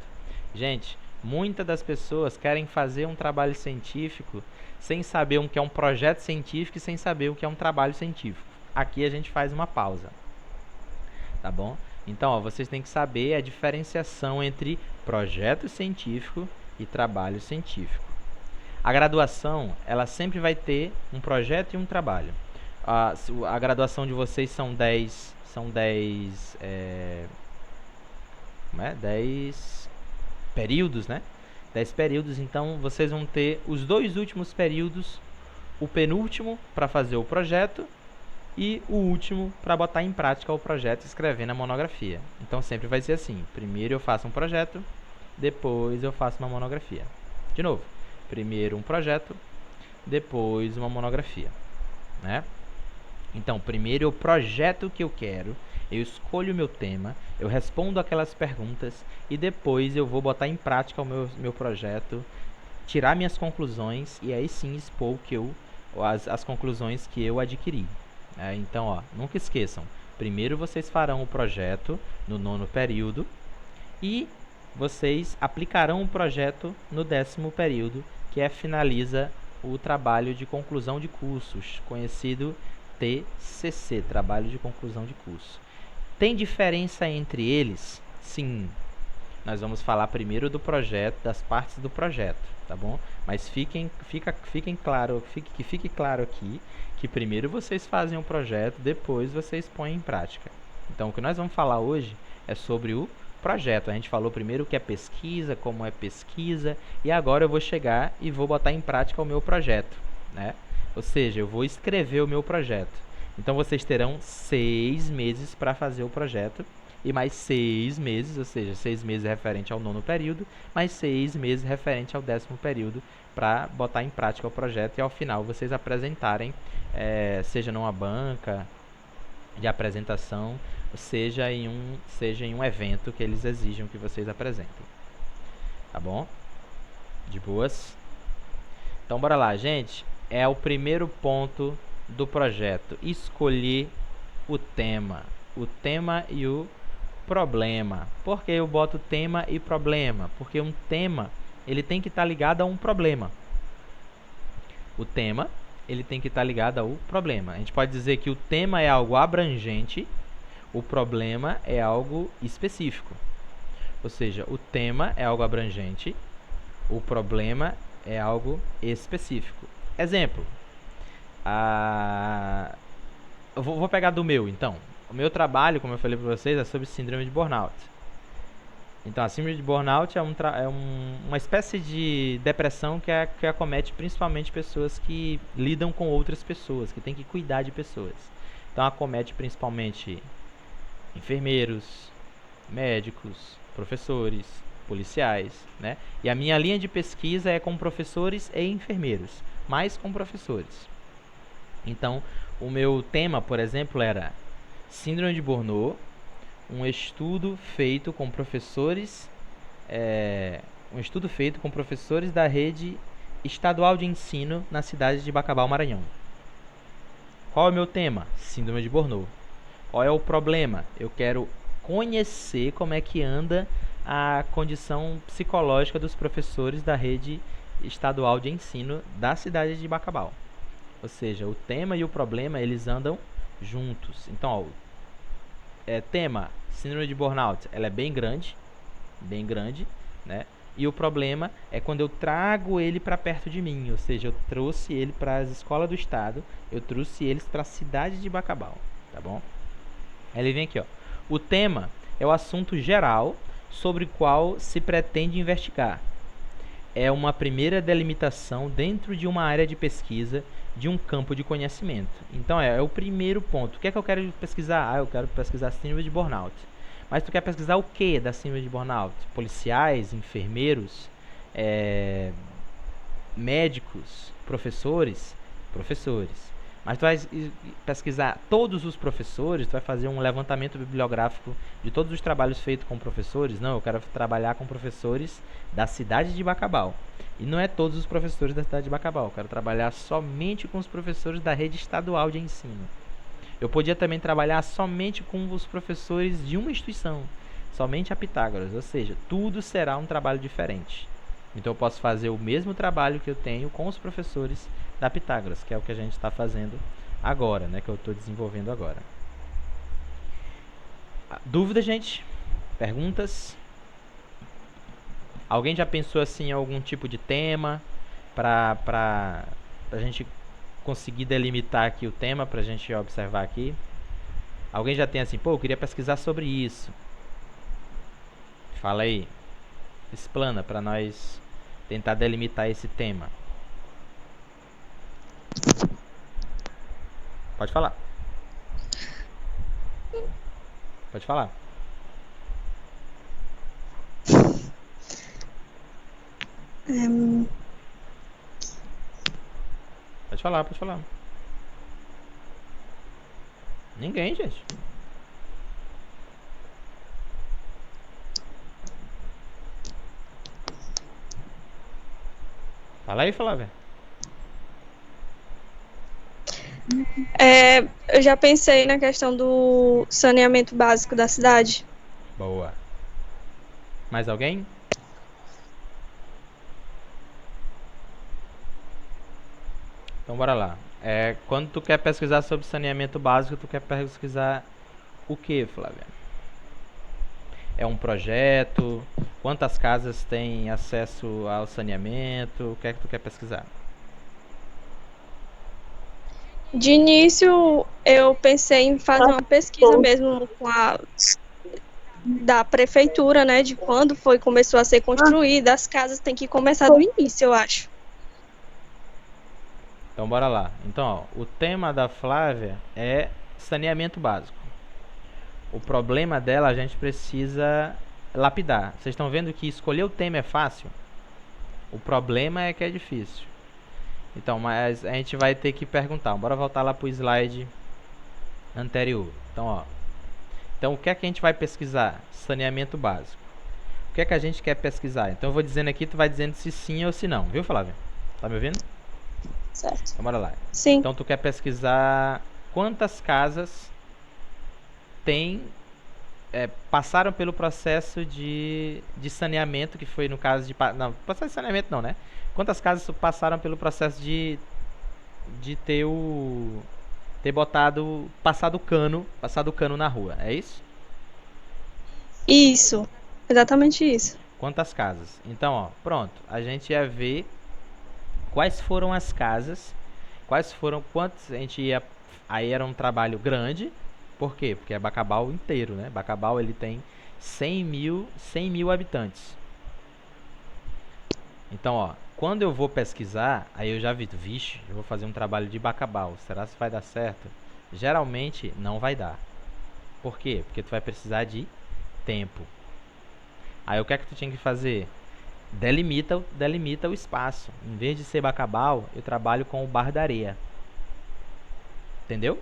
Gente, muitas das pessoas querem fazer um trabalho científico sem saber o que é um projeto científico e sem saber o que é um trabalho científico. Aqui a gente faz uma pausa. Tá bom? Então, ó, vocês têm que saber a diferenciação entre projeto científico e trabalho científico. A graduação, ela sempre vai ter um projeto e um trabalho. A graduação de vocês são 10 períodos, né? 10 períodos, então vocês vão ter os 2 últimos períodos, o penúltimo para fazer o projeto e o último para botar em prática o projeto e escrever na monografia. Então sempre vai ser assim: primeiro eu faço um projeto, depois eu faço uma monografia. De novo, primeiro um projeto, depois uma monografia, né? Então, primeiro eu projeto o que eu quero, eu escolho o meu tema, eu respondo aquelas perguntas e depois eu vou botar em prática o meu projeto, tirar minhas conclusões e aí sim expor as conclusões que eu adquiri. Então, ó, nunca esqueçam, primeiro vocês farão o projeto no 9º período E vocês aplicarão o projeto no 10º período, que finaliza o trabalho de conclusão de cursos, conhecido TCC, trabalho de conclusão de curso. Tem diferença entre eles? Sim. Nós vamos falar primeiro do projeto, das partes do projeto, tá bom? Mas fique claro aqui que primeiro vocês fazem o projeto, depois vocês põem em prática. Então, o que nós vamos falar hoje é sobre o projeto. A gente falou primeiro o que é pesquisa, como é pesquisa, e agora eu vou chegar e vou botar em prática o meu projeto, né? Ou seja, eu vou escrever o meu projeto. Então, vocês terão 6 meses para fazer o projeto, e mais 6 meses, ou seja, 6 meses referente ao 9º período, mais 6 meses referente ao 10º período, para botar em prática o projeto e ao final vocês apresentarem, seja numa banca de apresentação, seja em um evento que eles exijam que vocês apresentem. Tá bom? De boas? Então, bora lá, gente. É o primeiro ponto do projeto. Escolher o tema. O tema e o problema. Por que eu boto tema e problema? Porque um tema, ele tem que estar ligado a um problema. O tema, ele tem que estar ligado ao problema. A gente pode dizer que o tema é algo abrangente, o problema é algo específico. Ou seja, o tema é algo abrangente, o problema é algo específico. Exemplo. Eu vou pegar do meu, então. O meu trabalho, como eu falei para vocês, é sobre síndrome de burnout. Então, a síndrome de burnout é uma espécie de depressão que acomete principalmente pessoas que lidam com outras pessoas, que têm que cuidar de pessoas. Então, acomete principalmente enfermeiros, médicos, professores, policiais, né? E a minha linha de pesquisa é com professores e enfermeiros, mais com professores. Então, o meu tema, por exemplo, era Síndrome de Burnout, um estudo feito com professores, da rede estadual de ensino na cidade de Bacabal, Maranhão. Qual é o meu tema? Síndrome de Burnout. Qual é o problema? Eu quero conhecer como é que anda a condição psicológica dos professores da rede estadual de ensino da cidade de Bacabal. Ou seja, o tema e o problema, eles andam juntos. Então, ó, tema, síndrome de burnout, ela é bem grande, né? E o problema é quando eu trago ele para perto de mim, ou seja, eu trouxe ele para as escolas do estado, eu trouxe eles para a cidade de Bacabal, tá bom? Aí ele vem aqui, ó. O tema é o assunto geral sobre o qual se pretende investigar. É uma primeira delimitação dentro de uma área de pesquisa de um campo de conhecimento. Então, é o primeiro ponto. O que é que eu quero pesquisar? Eu quero pesquisar síndrome de burnout. Mas tu quer pesquisar o que da síndrome de burnout? Policiais, enfermeiros, médicos, professores? Professores. Mas tu vai pesquisar todos os professores, tu vai fazer um levantamento bibliográfico de todos os trabalhos feitos com professores? Não, eu quero trabalhar com professores da cidade de Bacabal. E não é todos os professores da cidade de Bacabal, eu quero trabalhar somente com os professores da rede estadual de ensino. Eu podia também trabalhar somente com os professores de uma instituição, somente a Pitágoras, ou seja, tudo será um trabalho diferente. Então eu posso fazer o mesmo trabalho que eu tenho com os professores da Pitágoras, que é o que a gente está fazendo agora, né, que eu estou desenvolvendo agora. Dúvida, gente? Perguntas? Alguém já pensou assim em algum tipo de tema para a gente conseguir delimitar aqui o tema, para a gente observar aqui? Alguém já tem assim, pô, eu queria pesquisar sobre isso. Fala aí. Explana para nós tentar delimitar esse tema. Pode falar. Pode falar. Pode falar, pode falar. Ninguém, gente. Fala aí, Flávia. Eu já pensei na questão do saneamento básico da cidade. Boa. Mais alguém? Então bora lá. Quando tu quer pesquisar sobre saneamento básico, tu quer pesquisar o que, Flávia? É um projeto? Quantas casas têm acesso ao saneamento? O que é que tu quer pesquisar? De início, eu pensei em fazer uma pesquisa mesmo da prefeitura, né? De quando começou a ser construída. As casas têm que começar do início, eu acho. Então bora lá. Então, ó, o tema da Flávia é saneamento básico. O problema dela a gente precisa lapidar. Vocês estão vendo que escolher o tema é fácil? O problema é que é difícil. Então, mas a gente vai ter que perguntar. Bora voltar lá pro slide anterior. Então, ó. Então, o que é que a gente vai pesquisar? Saneamento básico. O que é que a gente quer pesquisar? Então, eu vou dizendo aqui, tu vai dizendo se sim ou se não. Viu, Flávia? Tá me ouvindo? Certo. Então, bora lá. Sim. Então, tu quer pesquisar quantas casas passaram pelo processo de saneamento, que foi no caso de... Não, processo de saneamento não, né? Quantas casas passaram pelo processo de ter passado o cano na rua, é isso? Isso. Exatamente isso. Quantas casas? Então, ó, pronto. A gente ia ver quais foram as casas, quantos a gente ia... Aí era um trabalho grande. Por quê? Porque é Bacabal inteiro, né? Bacabal, ele tem 100 mil habitantes. Então, ó, quando eu vou pesquisar, aí eu já vi, vixe, eu vou fazer um trabalho de Bacabal. Será que vai dar certo? Geralmente, não vai dar. Por quê? Porque tu vai precisar de tempo. Aí o que é que tu tinha que fazer? Delimita o espaço. Em vez de ser Bacabal, eu trabalho com o Bar da Areia. Entendeu?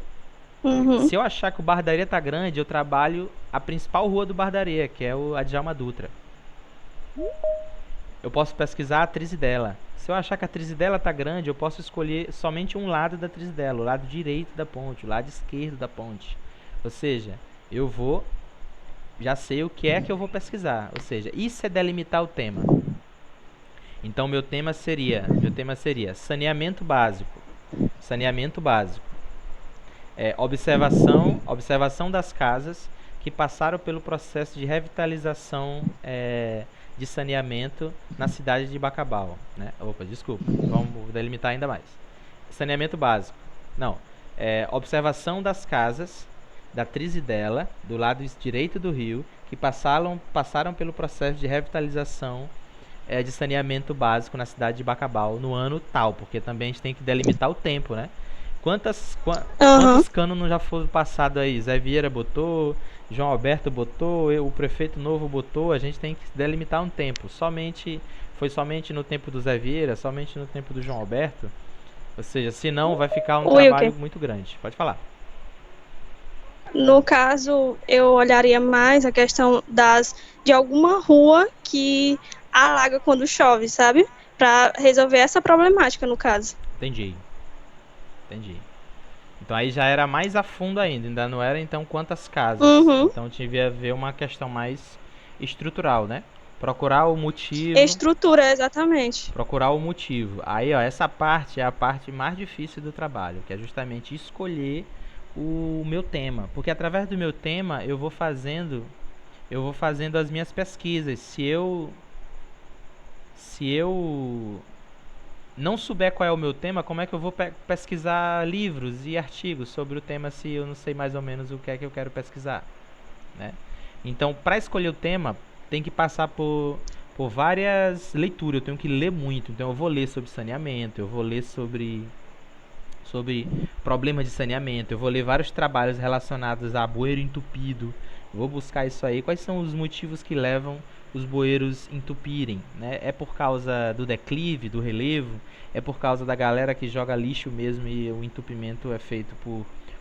Uhum. Se eu achar que o Bar da Areia tá grande, eu trabalho a principal rua do Bar da Areia, que é a Djalma Dutra. Eu posso pesquisar a Trizidela. Se eu achar que a Trizidela tá grande, eu posso escolher somente um lado da Trizidela, o lado direito da ponte, o lado esquerdo da ponte. Ou seja, já sei o que é que eu vou pesquisar. Ou seja, isso é delimitar o tema. Então meu tema seria saneamento básico. Saneamento básico. Observação das casas que passaram pelo processo de revitalização de saneamento na cidade de Bacabal, né? Opa, desculpa, vamos delimitar ainda mais. Saneamento básico. Não, observação das casas da Trizidela, do lado direito do rio, que passaram pelo processo de revitalização de saneamento básico na cidade de Bacabal no ano tal, porque também a gente tem que delimitar o tempo, né? Quantos canos não já foram passados aí? Zé Vieira botou, João Alberto botou, o prefeito novo botou. A gente tem que delimitar um tempo. Foi somente no tempo do Zé Vieira, somente no tempo do João Alberto. Ou seja, senão vai ficar um trabalho muito grande. Pode falar. No caso, eu olharia mais a questão de alguma rua que alaga quando chove, sabe? Para resolver essa problemática, no caso. Entendi. Então aí já era mais a fundo ainda não era então quantas casas. Uhum. Então devia haver uma questão mais estrutural, né? Procurar o motivo. Estrutura, exatamente. Procurar o motivo. Aí, ó, essa parte é a parte mais difícil do trabalho, que é justamente escolher o meu tema, porque através do meu tema eu vou fazendo as minhas pesquisas. Se eu não souber qual é o meu tema, como é que eu vou pesquisar livros e artigos sobre o tema se eu não sei mais ou menos o que é que eu quero pesquisar, né? Então, para escolher o tema, tem que passar por várias leituras. Eu tenho que ler muito. Então, eu vou ler sobre saneamento, eu vou ler sobre problemas de saneamento, eu vou ler vários trabalhos relacionados a bueiro entupido. Eu vou buscar isso aí. Quais são os motivos que levam os bueiros entupirem, né? É por causa do declive, do relevo? É por causa da galera que joga lixo mesmo e o entupimento é feito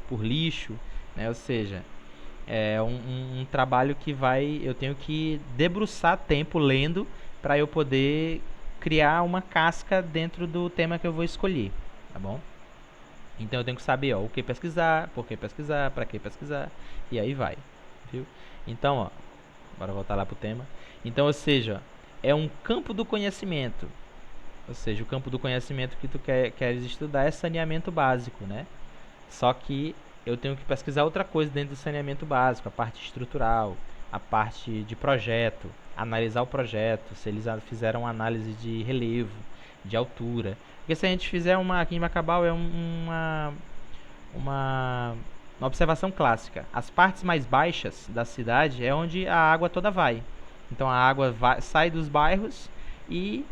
por lixo, né? Ou seja, é um trabalho que eu tenho que debruçar tempo lendo para eu poder criar uma casca dentro do tema que eu vou escolher, tá bom? Então eu tenho que saber, ó, o que pesquisar, por que pesquisar, para que pesquisar, e aí vai, viu? Então, ó, bora voltar lá pro tema. Então, ou seja, é um campo do conhecimento. Ou seja, o campo do conhecimento que tu queres estudar é saneamento básico, né? Só que eu tenho que pesquisar outra coisa dentro do saneamento básico, a parte estrutural, a parte de projeto, analisar o projeto, se eles fizeram análise de relevo, de altura. Porque se a gente fizer aqui em Bacabal é uma observação clássica. As partes mais baixas da cidade é onde a água toda vai. Então a água sai dos bairros e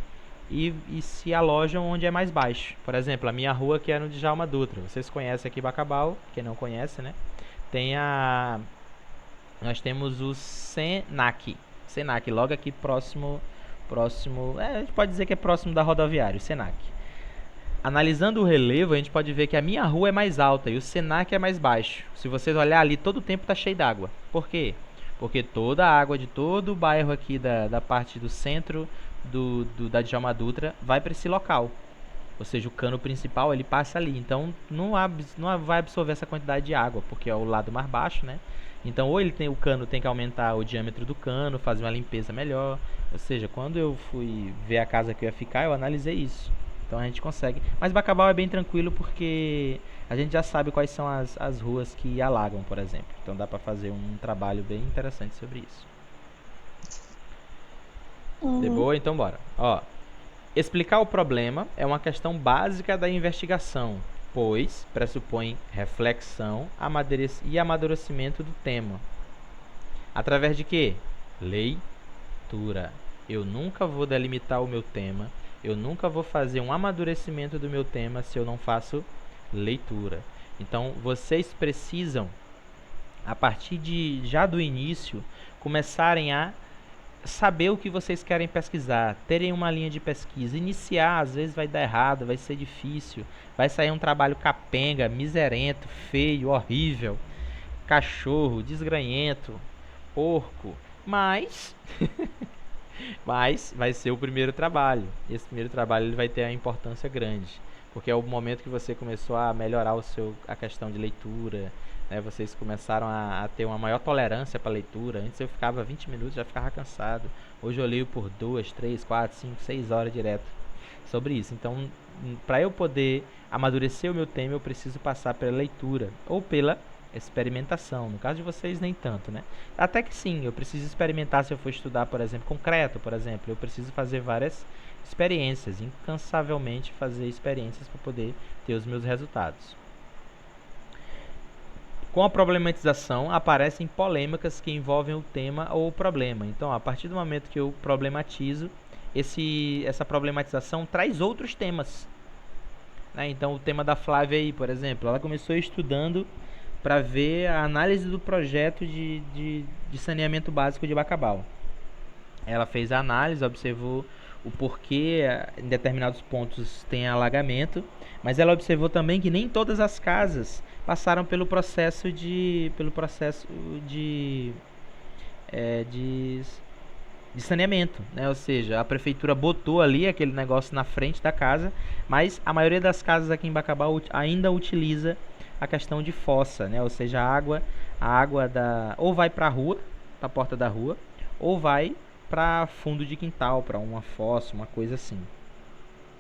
se alojam onde é mais baixo. Por exemplo, a minha rua que é no Djalma Dutra. Vocês conhecem aqui Bacabal, quem não conhece, né? Nós temos o Senac. Senac, logo aqui próximo, a gente pode dizer que é próximo da rodoviária, o Senac. Analisando o relevo, a gente pode ver que a minha rua é mais alta e o Senac é mais baixo. Se vocês olhar ali, todo o tempo está cheio d'água. Por quê? Porque toda a água de todo o bairro aqui da parte do centro da Djalma Dutra vai para esse local. Ou seja, o cano principal ele passa ali. Então não vai absorver essa quantidade de água, porque é o lado mais baixo, né? Então ou o cano tem que aumentar o diâmetro do cano, fazer uma limpeza melhor. Ou seja, quando eu fui ver a casa que eu ia ficar, eu analisei isso. Então a gente consegue. Mas Bacabal é bem tranquilo porque a gente já sabe quais são as ruas que alagam, por exemplo. Então dá para fazer um trabalho bem interessante sobre isso. De boa? Então bora. Ó, explicar o problema é uma questão básica da investigação, pois pressupõe reflexão e amadurecimento do tema. Através de quê? Leitura. Eu nunca vou delimitar o meu tema, eu nunca vou fazer um amadurecimento do meu tema se eu não faço leitura. Então vocês precisam, a partir já do início, começarem a saber o que vocês querem pesquisar, terem uma linha de pesquisa. Iniciar, às vezes vai dar errado, vai ser difícil, vai sair um trabalho capenga, miserento, feio, horrível, cachorro, desgranhento, porco, mas vai ser o primeiro trabalho. Esse primeiro trabalho ele vai ter a importância grande, porque é o momento que você começou a melhorar a questão de leitura, né? Vocês começaram a ter uma maior tolerância para leitura. Antes eu ficava 20 minutos, já ficava cansado. Hoje eu leio por 2, 3, 4, 5, 6 horas direto sobre isso. Então, para eu poder amadurecer o meu tema, eu preciso passar pela leitura ou pela experimentação. No caso de vocês, nem tanto, né? Até que sim, eu preciso experimentar. Se eu for estudar, por exemplo, concreto, por exemplo, eu preciso fazer várias experiências, incansavelmente fazer experiências para poder ter os meus resultados. Com a problematização, aparecem polêmicas que envolvem o tema ou o problema. Então, a partir do momento que eu problematizo, essa problematização traz outros temas, né? Então, o tema da Flávia aí, por exemplo, ela começou estudando para ver a análise do projeto de saneamento básico de Bacabal. Ela fez a análise, observou o porquê em determinados pontos tem alagamento, mas ela observou também que nem todas as casas passaram pelo processo de saneamento, né? Ou seja, a prefeitura botou ali aquele negócio na frente da casa, mas a maioria das casas aqui em Bacabal ainda utiliza a questão de fossa, né? Ou seja, a água ou vai para a rua, para a porta da rua, ou vai para fundo de quintal, para uma fossa, uma coisa assim.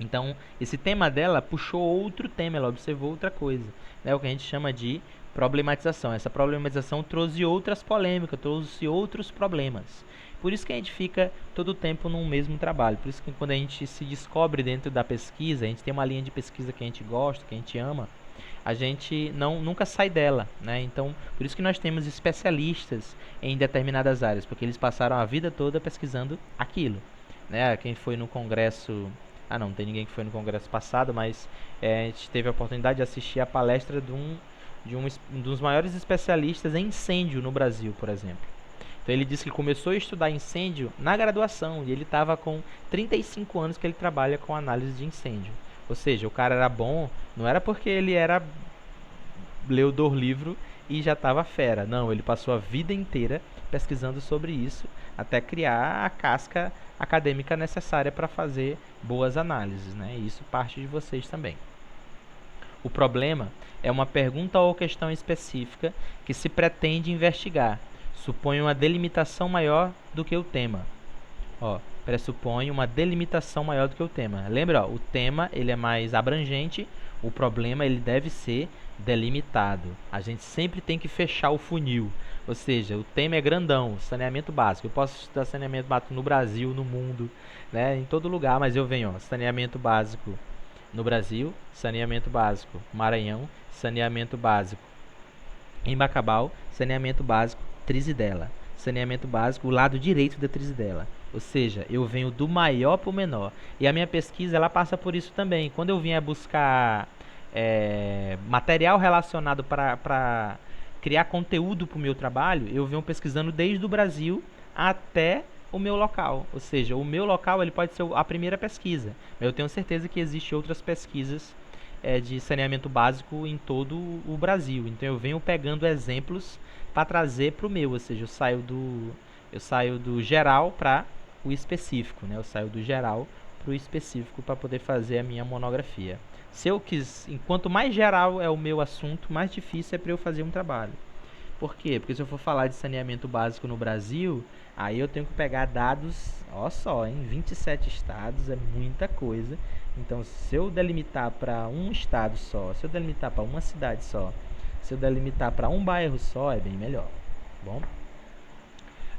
Então, esse tema dela puxou outro tema, ela observou outra coisa, né? O que a gente chama de problematização. Essa problematização trouxe outras polêmicas, trouxe outros problemas. Por isso que a gente fica todo o tempo num mesmo trabalho. Por isso que quando a gente se descobre dentro da pesquisa, a gente tem uma linha de pesquisa que a gente gosta, que a gente ama, a gente nunca sai dela, né? Então, por isso que nós temos especialistas em determinadas áreas, porque eles passaram a vida toda pesquisando aquilo, né? Quem foi no congresso... não tem ninguém que foi no congresso passado, mas a gente teve a oportunidade de assistir a palestra de um dos maiores especialistas em incêndio no Brasil, por exemplo. Então ele disse que começou a estudar incêndio na graduação, e ele estava com 35 anos que ele trabalha com análise de incêndio. Ou seja, o cara era bom, não era porque ele leu do livro e já estava fera. Não, ele passou a vida inteira pesquisando sobre isso, até criar a casca acadêmica necessária para fazer boas análises, né? E isso parte de vocês também. O problema é uma pergunta ou questão específica que se pretende investigar. Supõe uma delimitação maior do que o tema. Ó, pressupõe uma delimitação maior do que o tema. Lembra, ó, o tema ele é mais abrangente, o problema ele deve ser delimitado. A gente sempre tem que fechar o funil. Ou seja, o tema é grandão, saneamento básico. Eu posso estudar saneamento básico no Brasil, no mundo, né, em todo lugar, mas eu venho, ó, saneamento básico no Brasil, saneamento básico Maranhão, saneamento básico em Bacabal, saneamento básico Trizidela, saneamento básico o lado direito da Trizidela. Ou seja, eu venho do maior para o menor. E a minha pesquisa ela passa por isso também. Quando eu vinha buscar material relacionado para criar conteúdo para o meu trabalho, eu venho pesquisando desde o Brasil até o meu local. Ou seja, o meu local ele pode ser a primeira pesquisa. Mas eu tenho certeza que existem outras pesquisas de saneamento básico em todo o Brasil. Então eu venho pegando exemplos para trazer para o meu. Ou seja, eu saio do geral para o específico, né? Eu saio do geral para o específico para poder fazer a minha monografia. Se eu enquanto mais geral é o meu assunto, mais difícil é para eu fazer um trabalho. Por quê? Porque se eu for falar de saneamento básico no Brasil, aí eu tenho que pegar dados, ó só, em 27 estados, é muita coisa. Então, se eu delimitar para um estado só, se eu delimitar para uma cidade só, se eu delimitar para um bairro só, é bem melhor. Bom?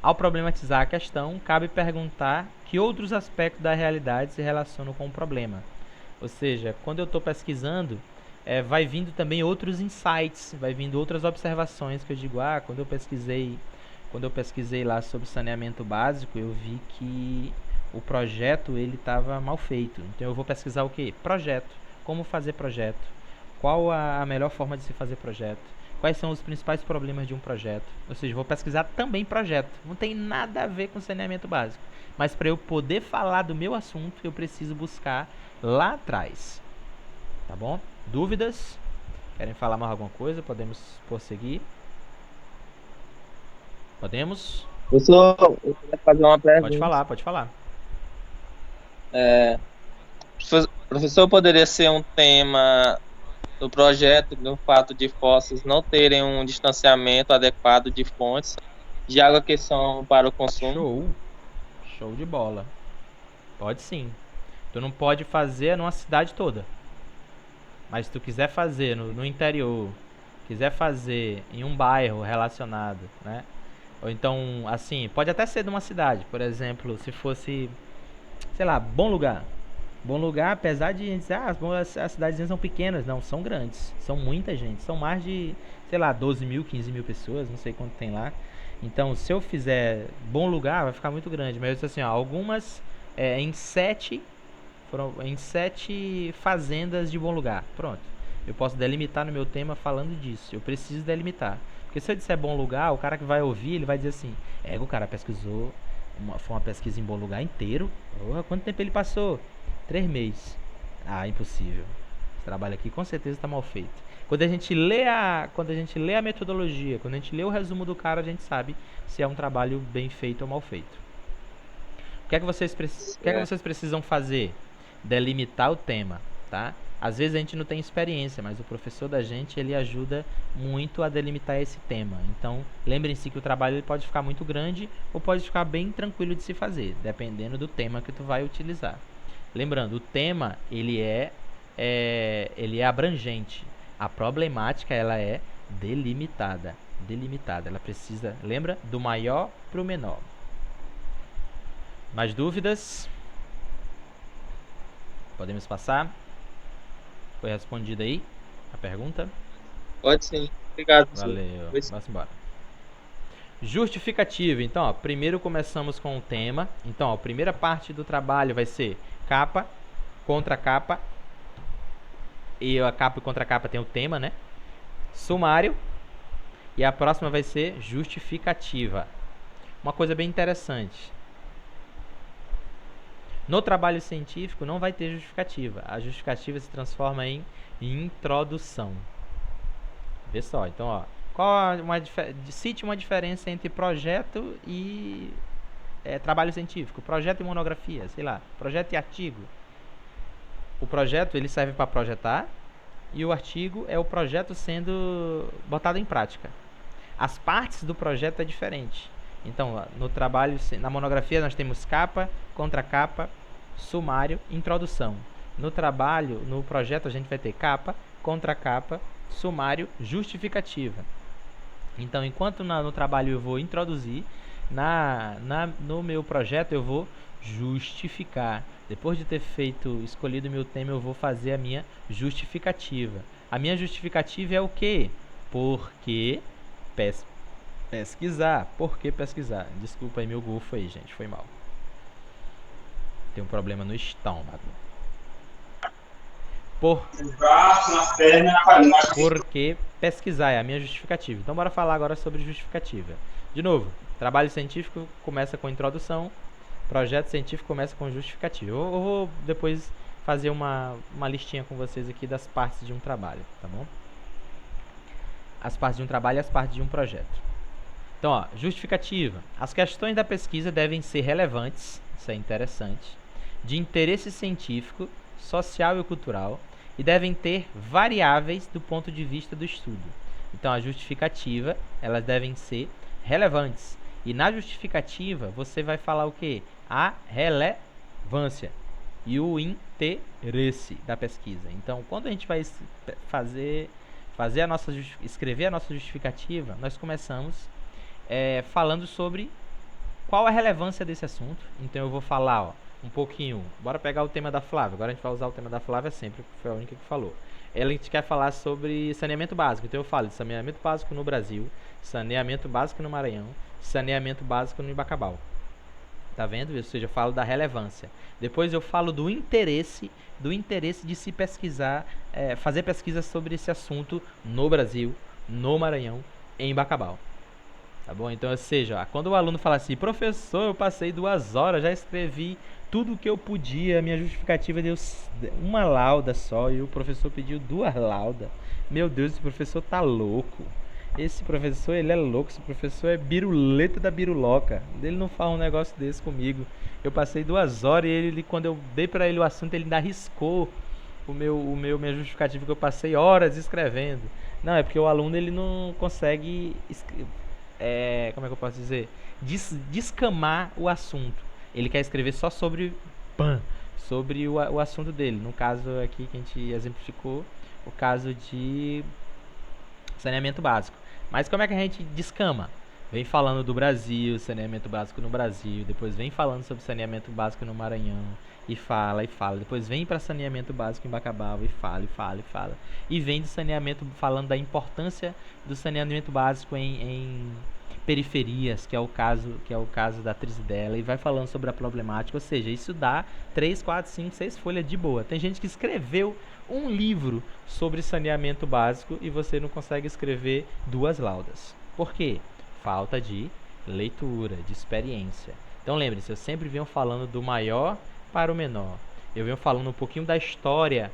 Ao problematizar a questão, cabe perguntar que outros aspectos da realidade se relacionam com o problema. Ou seja, quando eu estou pesquisando, vai vindo também outros insights, vai vindo outras observações que eu digo, quando eu pesquisei lá sobre saneamento básico, eu vi que o projeto ele estava mal feito. Então eu vou pesquisar o quê? Projeto. Como fazer projeto? Qual a melhor forma de se fazer projeto? Quais são os principais problemas de um projeto? Ou seja, vou pesquisar também projeto. Não tem nada a ver com saneamento básico. Mas para eu poder falar do meu assunto, eu preciso buscar lá atrás. Tá bom? Dúvidas? Querem falar mais alguma coisa? Podemos prosseguir? Podemos? Professor, eu queria fazer uma pergunta. Pode falar. Professor, poderia ser um tema do projeto no fato de fossas não terem um distanciamento adequado de fontes de água que são para o consumo? Show de bola. Pode sim. Tu não pode fazer numa cidade toda. Mas se tu quiser fazer no interior, quiser fazer em um bairro relacionado, né? Ou então, assim, pode até ser de uma cidade. Por exemplo, se fosse, sei lá, Bom Lugar. Bom Lugar, apesar de dizer, as cidadezinhas são pequenas, não, são grandes. São muita gente. São mais de, sei lá, 12 mil, 15 mil pessoas, não sei quanto tem lá. Então, se eu fizer Bom Lugar, vai ficar muito grande. Mas eu disse assim, ó, algumas em 7 fazendas de Bom Lugar. Pronto. Eu posso delimitar no meu tema falando disso. Eu preciso delimitar. Porque se eu disser Bom Lugar, o cara que vai ouvir, ele vai dizer assim, o cara pesquisou, foi uma pesquisa em Bom Lugar inteiro. Porra, quanto tempo ele passou? 3 meses. Impossível. Esse trabalho aqui com certeza está mal feito. Quando a gente lê a metodologia, quando a gente lê o resumo do cara, a gente sabe se é um trabalho bem feito ou mal feito. O que é que vocês precisam fazer? Delimitar o tema, tá? Às vezes a gente não tem experiência, mas o professor da gente, ele ajuda muito a delimitar esse tema. Então, lembrem-se que o trabalho ele pode ficar muito grande ou pode ficar bem tranquilo de se fazer, dependendo do tema que tu vai utilizar. Lembrando, o tema, ele é abrangente. A problemática, ela é delimitada. Ela precisa, lembra? Do maior para o menor. Mais dúvidas? Podemos passar? Foi respondida aí a pergunta? Pode sim. Obrigado, professor. Valeu. Vamos embora. Justificativa. Então, ó, primeiro começamos com o tema. Então, ó, a primeira parte do trabalho vai ser capa, contra capa. E a capa e contra capa tem o tema, né? Sumário. E a próxima vai ser justificativa. Uma coisa bem interessante. No trabalho científico não vai ter justificativa. A justificativa se transforma em introdução. Vê só, então, ó, cite uma diferença entre projeto e trabalho científico, projeto e monografia, sei lá, projeto e artigo. O projeto ele serve para projetar e o artigo é o projeto sendo botado em prática. As partes do projeto é diferente. Então, no trabalho, na monografia nós temos capa, contracapa, sumário, introdução. No trabalho, no projeto a gente vai ter capa, contracapa, sumário, justificativa. Então, enquanto no trabalho eu vou introduzir, no meu projeto eu vou justificar. Depois de ter escolhido o meu tema, eu vou fazer a minha justificativa. A minha justificativa é o quê? Porque pesquisar. Por que pesquisar? Desculpa aí meu golfo aí, gente. Foi mal. Tem um problema no estômago. Por que pesquisar é a minha justificativa. Então bora falar agora sobre justificativa. De novo, trabalho científico começa com introdução, projeto científico começa com justificativa. Eu vou depois fazer uma listinha com vocês aqui das partes de um trabalho, tá bom? As partes de um trabalho e as partes de um projeto. Então, ó, justificativa. As questões da pesquisa devem ser relevantes, isso é interessante, de interesse científico, social e cultural, e devem ter variáveis do ponto de vista do estudo. Então, a justificativa, elas devem ser relevantes. E na justificativa, você vai falar o quê? A relevância e o interesse da pesquisa. Então, quando a gente vai escrever a nossa justificativa, nós começamos falando sobre qual a relevância desse assunto. Então, eu vou falar, ó, um pouquinho. Bora pegar o tema da Flávia. Agora a gente vai usar o tema da Flávia sempre, porque foi a única que falou. A gente quer falar sobre saneamento básico. Então eu falo de saneamento básico no Brasil, saneamento básico no Maranhão, saneamento básico no Ibacabal. Tá vendo? Ou seja, eu falo da relevância. Depois eu falo do interesse de se pesquisar, fazer pesquisa sobre esse assunto no Brasil, no Maranhão, em Ibacabal. Tá bom? Então, ou seja, quando o aluno fala assim, professor, eu passei 2 horas, já escrevi tudo o que eu podia, minha justificativa deu uma lauda só, e o professor pediu 2 laudas. Meu Deus, esse professor tá louco. Esse professor, ele é louco, esse professor é biruleta da biruloca. Ele não fala um negócio desse comigo. Eu passei 2 horas e quando eu dei pra ele o assunto, ele ainda riscou minha justificativa, que eu passei horas escrevendo. Não, é porque o aluno, ele não consegue como é que eu posso dizer? Descamar o assunto. Ele quer escrever só sobre o assunto dele. No caso aqui que a gente exemplificou, o caso de saneamento básico. Mas como é que a gente descama? Vem falando do Brasil, saneamento básico no Brasil, depois vem falando sobre saneamento básico no Maranhão, e fala, depois vem para saneamento básico em Bacabal, e fala, e vem do saneamento, falando da importância do saneamento básico em periferias, que é o caso da atriz dela, e vai falando sobre a problemática. Ou seja, isso dá 3, 4, 5, 6 folhas de boa. Tem gente que escreveu um livro sobre saneamento básico e você não consegue escrever 2 laudas. Por quê? Falta de leitura, de experiência. Então lembre-se, eu sempre venho falando do maior para o menor. Eu venho falando um pouquinho da história,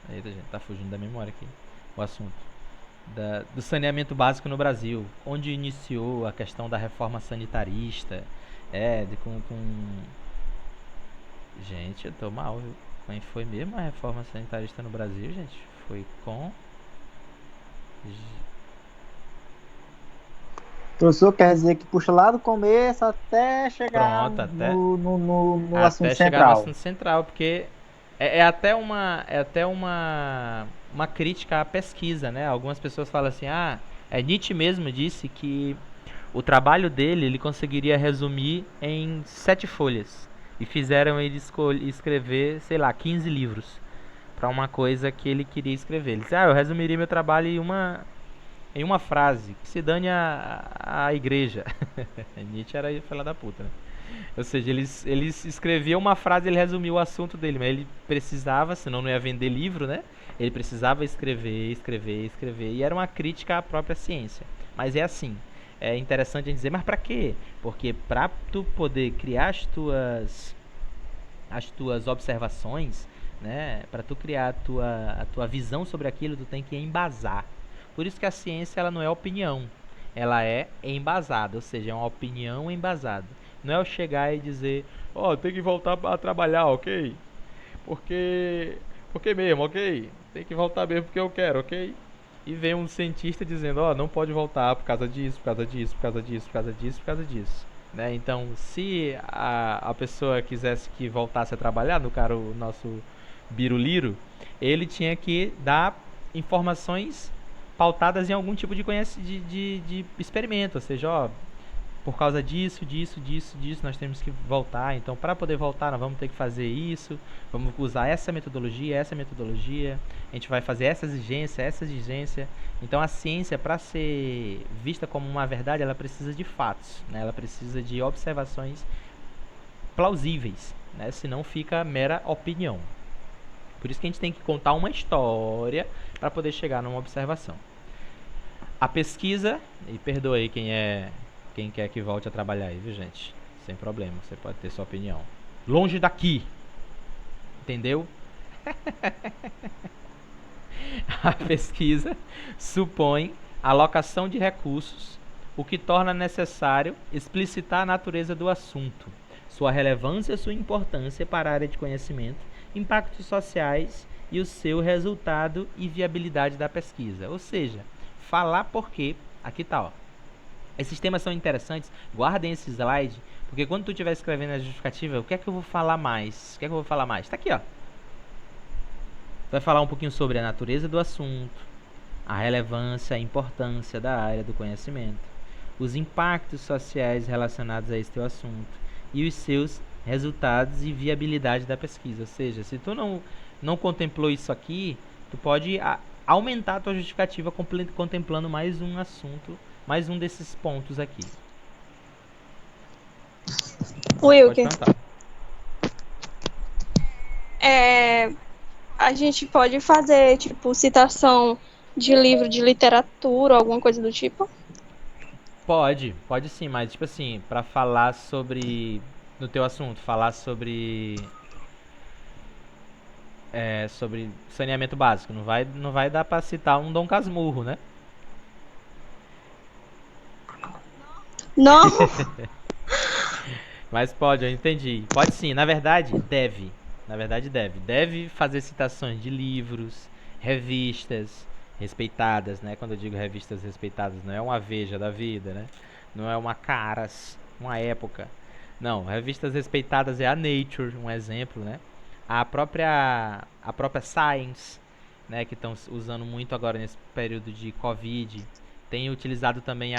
Eita, gente, tá fugindo da memória aqui o assunto. Do saneamento básico no Brasil, onde iniciou a questão da reforma sanitarista. Gente, eu tô mal, viu? Quem foi mesmo a reforma sanitarista no Brasil, gente? Foi com... Professor, quer dizer que puxa lá do começo até chegar no assunto central. No assunto central, porque é até uma crítica à pesquisa, né? Algumas pessoas falam assim, Nietzsche mesmo disse que o trabalho dele, ele conseguiria resumir em 7 folhas. E fizeram ele escrever, sei lá, 15 livros para uma coisa que ele queria escrever. Ele disse, eu resumiria meu trabalho em uma frase, que se dane a igreja. Nietzsche era filha da puta, né? Ou seja, ele escrevia uma frase, ele resumiu o assunto dele, mas ele precisava, senão não ia vender livro, né? Ele precisava escrever, e era uma crítica à própria ciência. Mas é assim, é interessante a gente dizer, mas pra quê? Porque pra tu poder criar as tuas observações, né? Pra tu criar a tua visão sobre aquilo, tu tem que embasar. Por isso que a ciência, ela não é opinião, ela é embasada, ou seja, é uma opinião embasada. Não é eu chegar e dizer, tem que voltar a trabalhar, ok? Porque mesmo, ok? Tem que voltar mesmo porque eu quero, ok? e vem um cientista dizendo, ó, não pode voltar por causa disso, por causa disso, por causa disso, por causa disso, por causa disso. Né? Então, se a pessoa quisesse que voltasse a trabalhar, no caso o nosso Biruliro, ele tinha que dar informações pautadas em algum tipo de experimento, ou seja, ó, por causa disso, nós temos que voltar. Então, para poder voltar, nós vamos ter que fazer isso, vamos usar essa metodologia, a gente vai fazer essa exigência. Então, a ciência, para ser vista como uma verdade, ela precisa de fatos, né? Ela precisa de observações plausíveis, né? Senão fica mera opinião. Por isso que a gente tem que contar uma história para poder chegar numa observação. A pesquisa, e perdoa aí quem quer que volte a trabalhar aí, viu, gente? Sem problema, você pode ter sua opinião. Longe daqui. Entendeu? A pesquisa supõe alocação de recursos, o que torna necessário explicitar a natureza do assunto, sua relevância e sua importância para a área de conhecimento, impactos sociais e o seu resultado e viabilidade da pesquisa. Ou seja, falar porque... Aqui tá, ó. Esses temas são interessantes, guardem esse slide, porque quando tu estiver escrevendo a justificativa, o que é que eu vou falar mais? O que é que eu vou falar mais? Tá aqui, ó. Vai falar um pouquinho sobre a natureza do assunto, a relevância, a importância da área do conhecimento, os impactos sociais relacionados a esse teu assunto e os seus resultados e viabilidade da pesquisa. Ou seja, se tu não contemplou isso aqui, tu pode aumentar a tua justificativa contemplando mais um assunto, mais um desses pontos aqui. Wilker, a gente pode fazer, tipo, citação de livro de literatura, alguma coisa do tipo? Pode sim, mas tipo assim, pra falar sobre, no teu assunto, falar sobre sobre saneamento básico, não vai dar pra citar um Dom Casmurro, né? Não. Mas pode, eu entendi. Pode sim, na verdade deve. Deve fazer citações de livros, revistas respeitadas, né? Quando eu digo revistas respeitadas, não é uma Veja da vida, né? Não é uma Caras, uma Época. Não, revistas respeitadas é a Nature, um exemplo, né? A própria Science, né? Que estão usando muito agora nesse período de Covid. Tem utilizado também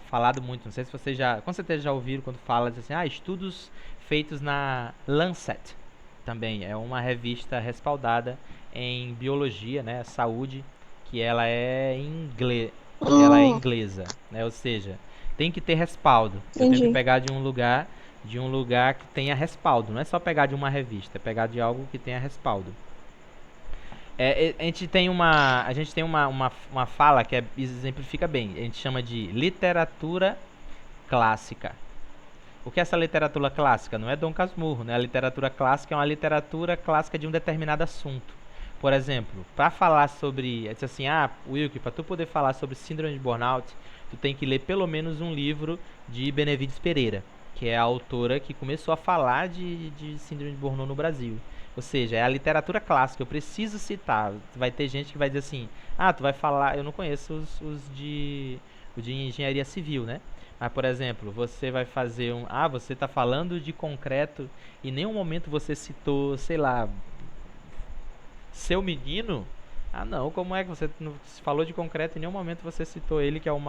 falado muito, não sei se vocês com certeza já ouviram quando fala assim, estudos feitos na Lancet. Também é uma revista respaldada em biologia, né, saúde, que ela é inglesa, né? Ou seja, tem que ter respaldo. Eu tenho que pegar de um lugar que tenha respaldo. Não é só pegar de uma revista, é pegar de algo que tenha respaldo. A gente tem uma fala que exemplifica bem. A gente chama de literatura clássica. O que é essa literatura clássica? Não é Dom Casmurro, né? A literatura clássica é uma literatura clássica de um determinado assunto. Por exemplo, para falar sobre... Disse assim, Wilker, para tu poder falar sobre síndrome de burnout, tu tem que ler pelo menos um livro de Benevides Pereira, que é a autora que começou a falar de síndrome de burnout no Brasil. Ou seja, é a literatura clássica, eu preciso citar. Vai ter gente que vai dizer assim, tu vai falar... Eu não conheço os de engenharia civil, né? Mas, por exemplo, você vai fazer você está falando de concreto e em nenhum momento você citou, sei lá, Seu Menino? Não, como é que você falou de concreto e em nenhum momento você citou ele, que é um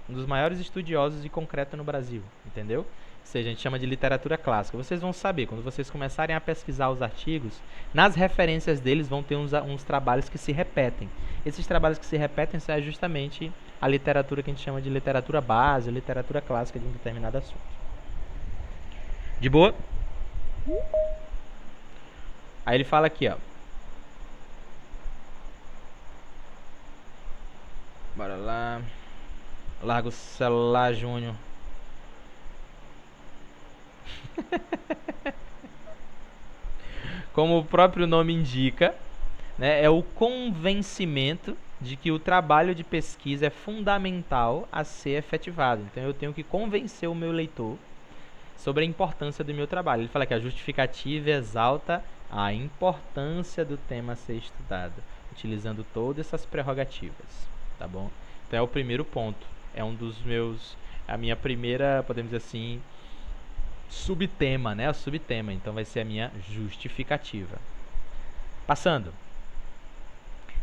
dos maiores estudiosos de concreto no Brasil, entendeu? Ou seja, a gente chama de literatura clássica. Vocês vão saber, quando vocês começarem a pesquisar os artigos, nas referências deles vão ter uns trabalhos que se repetem. Esses trabalhos que se repetem são justamente a literatura que a gente chama de literatura base, literatura clássica de um determinado assunto. De boa? Aí ele fala aqui, ó. Bora lá. Larga o celular, Júnior. Como o próprio nome indica, né, é o convencimento de que o trabalho de pesquisa é fundamental a ser efetivado. Então eu tenho que convencer o meu leitor sobre a importância do meu trabalho. Ele fala que a justificativa exalta a importância do tema a ser estudado. utilizando todas essas prerrogativas, tá bom? Então é o primeiro ponto, é um dos meus, a minha primeira, podemos dizer assim, subtema, né? O subtema, então vai ser a minha justificativa. Passando,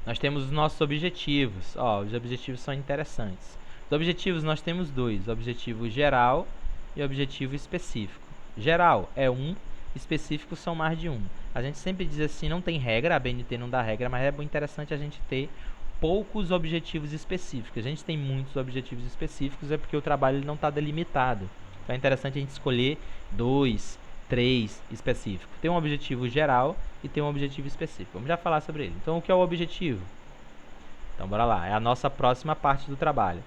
nós temos os nossos objetivos. Os objetivos são interessantes. Os objetivos nós temos dois, objetivo geral e objetivo específico. Geral é um, específico são mais de um. A gente sempre diz assim, não tem regra, a BNT não dá regra, mas é muito interessante a gente ter poucos objetivos específicos. A gente tem muitos objetivos específicos, é porque o trabalho não está delimitado. Então é interessante a gente escolher 2, 3 específicos. Tem um objetivo geral e tem um objetivo específico. Vamos já falar sobre ele. Então o que é o objetivo? Então bora lá, é a nossa próxima parte do trabalho.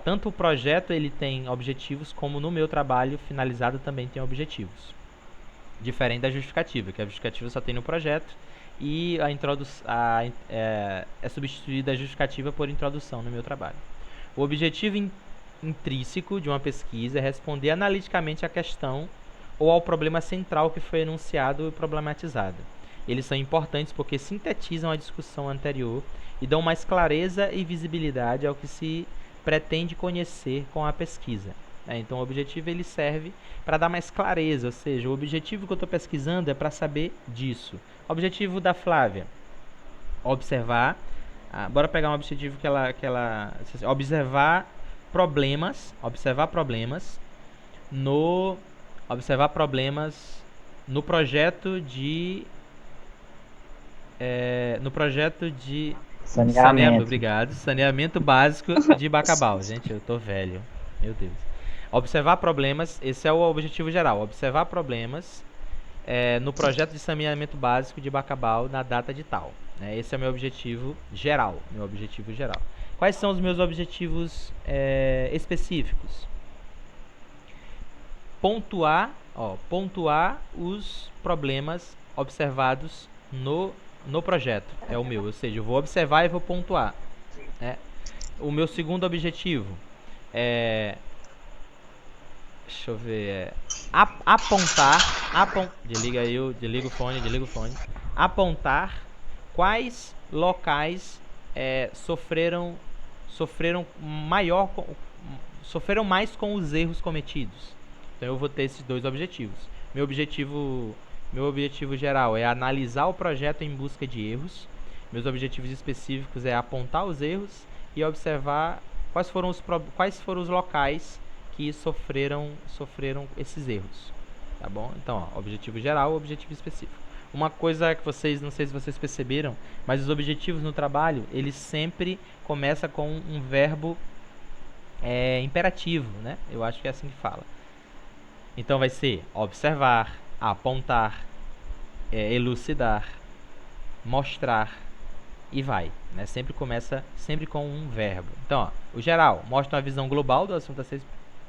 Tanto o projeto ele tem objetivos, como no meu trabalho finalizado também tem objetivos. Diferente da justificativa, que a justificativa só tem no projeto e é substituída a justificativa por introdução no meu trabalho. O objetivo intrínseco de uma pesquisa é responder analiticamente à questão ou ao problema central que foi enunciado e problematizado. Eles são importantes porque sintetizam a discussão anterior e dão mais clareza e visibilidade ao que se pretende conhecer com a pesquisa. Então o objetivo ele serve para dar mais clareza, ou seja, o objetivo que eu estou pesquisando é para saber disso. Objetivo da Flávia, observar, bora pegar um objetivo que ela observar problemas no projeto de saneamento. Obrigado, saneamento básico de Bacabal. Gente, eu tô velho, meu Deus. Observar problemas, esse é o objetivo geral. Observar problemas no projeto de saneamento básico de Bacabal na data de tal. Esse é o meu objetivo geral. Quais são os meus objetivos específicos? Pontuar os problemas observados no projeto. É o meu, ou seja, eu vou observar e vou pontuar. O meu segundo objetivo é... Deixa eu ver. Apontar. Desliga o fone. Apontar quais locais sofreram mais com os erros cometidos. Então eu vou ter esses dois objetivos. Meu objetivo geral é analisar o projeto em busca de erros. Meus objetivos específicos é apontar os erros e observar quais foram os locais que sofreram esses erros, tá bom? Então, objetivo geral, objetivo específico. Uma coisa que não sei se vocês perceberam, mas os objetivos no trabalho, eles sempre começam com um verbo imperativo, né? Eu acho que é assim que fala. Então vai ser observar, apontar, elucidar, mostrar e vai, né? Sempre começa com um verbo. Então, o geral mostra uma visão global do assunto a ser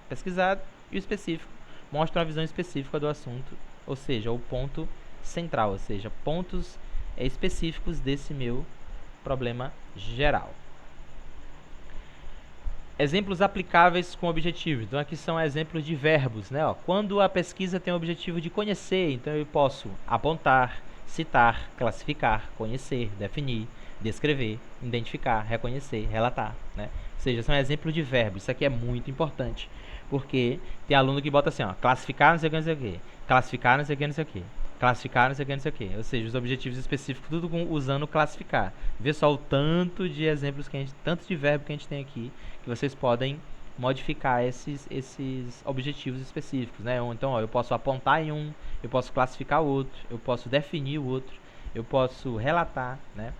pesquisado e o específico mostra uma visão específica do assunto, ou seja, o ponto central, ou seja, pontos específicos desse meu problema geral. Exemplos aplicáveis com objetivos. Então aqui são exemplos de verbos, né? Quando a pesquisa tem o objetivo de conhecer, então eu posso apontar, citar, classificar, conhecer, definir, descrever, identificar, reconhecer, relatar, né? Ou seja, são exemplos de verbos. Isso aqui é muito importante, porque tem aluno que bota assim, classificar não sei o que, não sei o que, classificar não sei o que, não sei o que, classificar não sei o que, não sei o que. Ou seja, os objetivos específicos, tudo usando classificar. Vê só o tanto de exemplos tanto de verbo que a gente tem aqui, que vocês podem modificar esses objetivos específicos, né? Então, eu posso apontar em um, eu posso classificar o outro, eu posso definir o outro, eu posso relatar, né?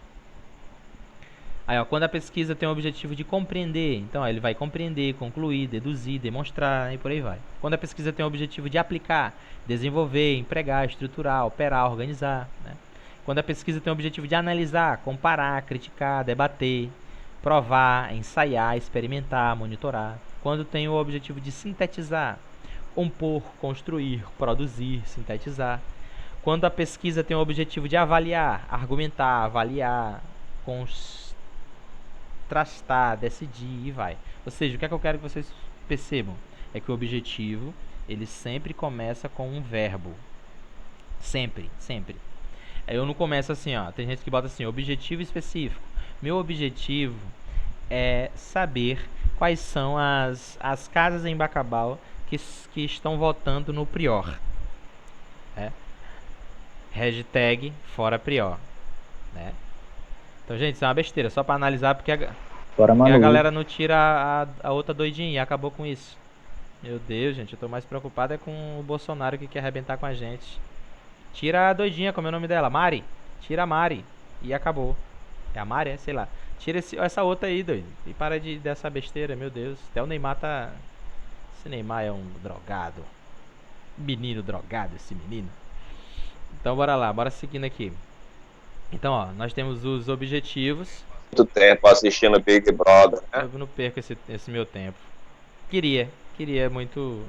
Aí, quando a pesquisa tem o objetivo de compreender, então ele vai compreender, concluir, deduzir, demonstrar e por aí vai. Quando a pesquisa tem o objetivo de aplicar, desenvolver, empregar, estruturar, operar, organizar, né? Quando a pesquisa tem o objetivo de analisar, comparar, criticar, debater, provar, ensaiar, experimentar, monitorar. Quando tem o objetivo de sintetizar, compor, construir, produzir, sintetizar. Quando a pesquisa tem o objetivo de avaliar, argumentar, avaliar, contrastar, decidir e vai. Ou seja, o que é que eu quero que vocês percebam? É que o objetivo, ele sempre começa com um verbo. Sempre, sempre. Aí eu não começo assim, ó. Tem gente que bota assim, objetivo específico. Meu objetivo é saber quais são as casas em Bacabal que estão votando no Prior. Hashtag fora Prior. Né? Então, gente, isso é uma besteira. Só pra analisar, porque a galera não tira a outra doidinha e acabou com isso. Meu Deus, gente, eu tô mais preocupado com o Bolsonaro que quer arrebentar com a gente. Tira a doidinha, como é o nome dela? Mari. Tira a Mari. E acabou. É a Mari, sei lá. Tira essa outra aí, doido. E para dessa besteira, meu Deus. Até o Neymar tá... Esse Neymar é um drogado. Menino drogado, esse menino. Então bora lá, bora seguindo aqui. Então, ó, nós temos os objetivos. Muito tempo assistindo Big Brother, né? Eu não perco esse meu tempo. Queria muito...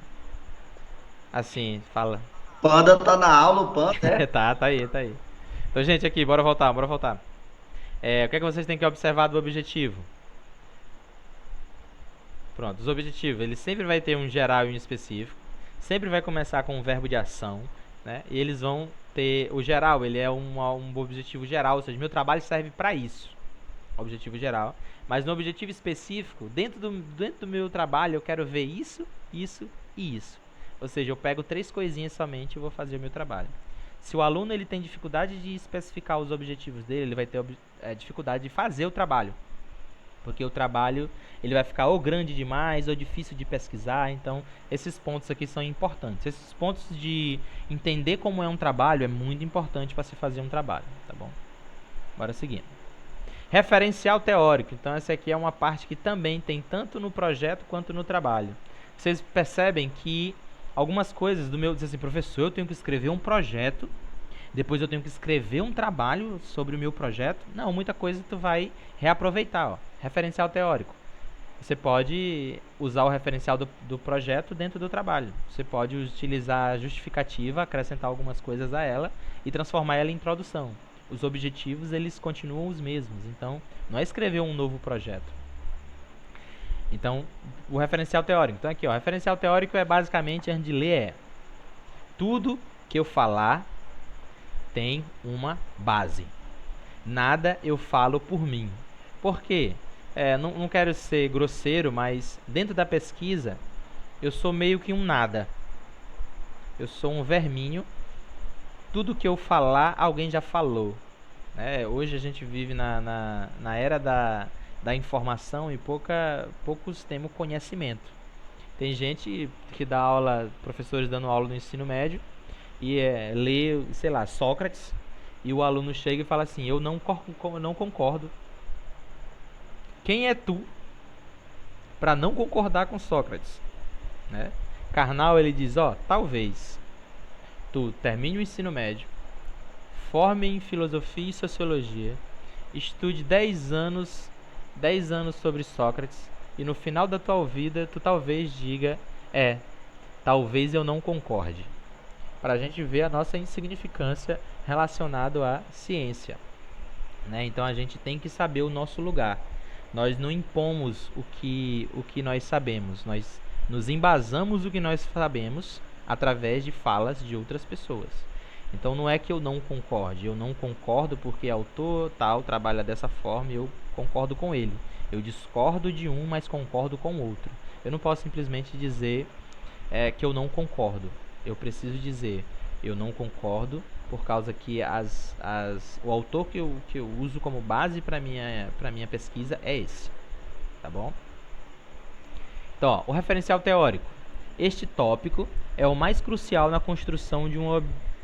Assim, fala. Panda tá na aula, o Panda, né? tá aí. Então, gente, aqui, bora voltar. O que é que vocês têm que observar do objetivo? Pronto, os objetivos, ele sempre vai ter um geral e um específico. Sempre vai começar com um verbo de ação, né? E eles vão ter... O geral, ele é um objetivo geral, ou seja, meu trabalho serve para isso. Objetivo geral. Mas no objetivo específico, dentro do meu trabalho, eu quero ver isso, isso e isso. Ou seja, eu pego 3 coisinhas somente e vou fazer o meu trabalho. Se o aluno ele tem dificuldade de especificar os objetivos dele, ele vai ter dificuldade de fazer o trabalho. Porque o trabalho ele vai ficar ou grande demais ou difícil de pesquisar. Então, esses pontos aqui são importantes. Esses pontos de entender como é um trabalho é muito importante para se fazer um trabalho. Tá bom? Bora seguindo. Referencial teórico. Então, essa aqui é uma parte que também tem tanto no projeto quanto no trabalho. Vocês percebem que algumas coisas do meu... Diz assim, professor, eu tenho que escrever um projeto, depois eu tenho que escrever um trabalho sobre o meu projeto. Não, muita coisa tu vai reaproveitar, ó. Referencial teórico. Você pode usar o referencial do projeto dentro do trabalho. Você pode utilizar a justificativa, acrescentar algumas coisas a ela e transformar ela em introdução. Os objetivos, eles continuam os mesmos. Então, não é escrever um novo projeto. Então, o referencial teórico. Então, aqui, ó, referencial teórico é basicamente, antes de ler, tudo que eu falar tem uma base. Nada eu falo por mim. Por quê? Não quero ser grosseiro, mas dentro da pesquisa, eu sou meio que um nada. Eu sou um verminho. Tudo que eu falar, alguém já falou. Hoje a gente vive na era da informação e poucos temos conhecimento. Tem gente que dá aula, professores dando aula no ensino médio, e lê, sei lá, Sócrates, e o aluno chega e fala assim, eu não concordo. Quem é tu para não concordar com Sócrates? Né? Karnal, ele diz, talvez tu termine o ensino médio, forme em filosofia e sociologia, estude 10 anos sobre Sócrates, e no final da tua vida tu talvez diga, talvez eu não concorde. Para a gente ver a nossa insignificância relacionada à ciência. Né? Então a gente tem que saber o nosso lugar. Nós não impomos o que nós sabemos, nós nos embasamos o que nós sabemos através de falas de outras pessoas. Então não é que eu não concorde, eu não concordo porque autor tal trabalha dessa forma e eu concordo com ele. Eu discordo de um, mas concordo com o outro. Eu não posso simplesmente dizer que eu não concordo. Eu preciso dizer, eu não concordo por causa que o autor que eu uso como base para minha pesquisa é esse. Tá bom? Então, o referencial teórico. Este tópico é o mais crucial na construção de um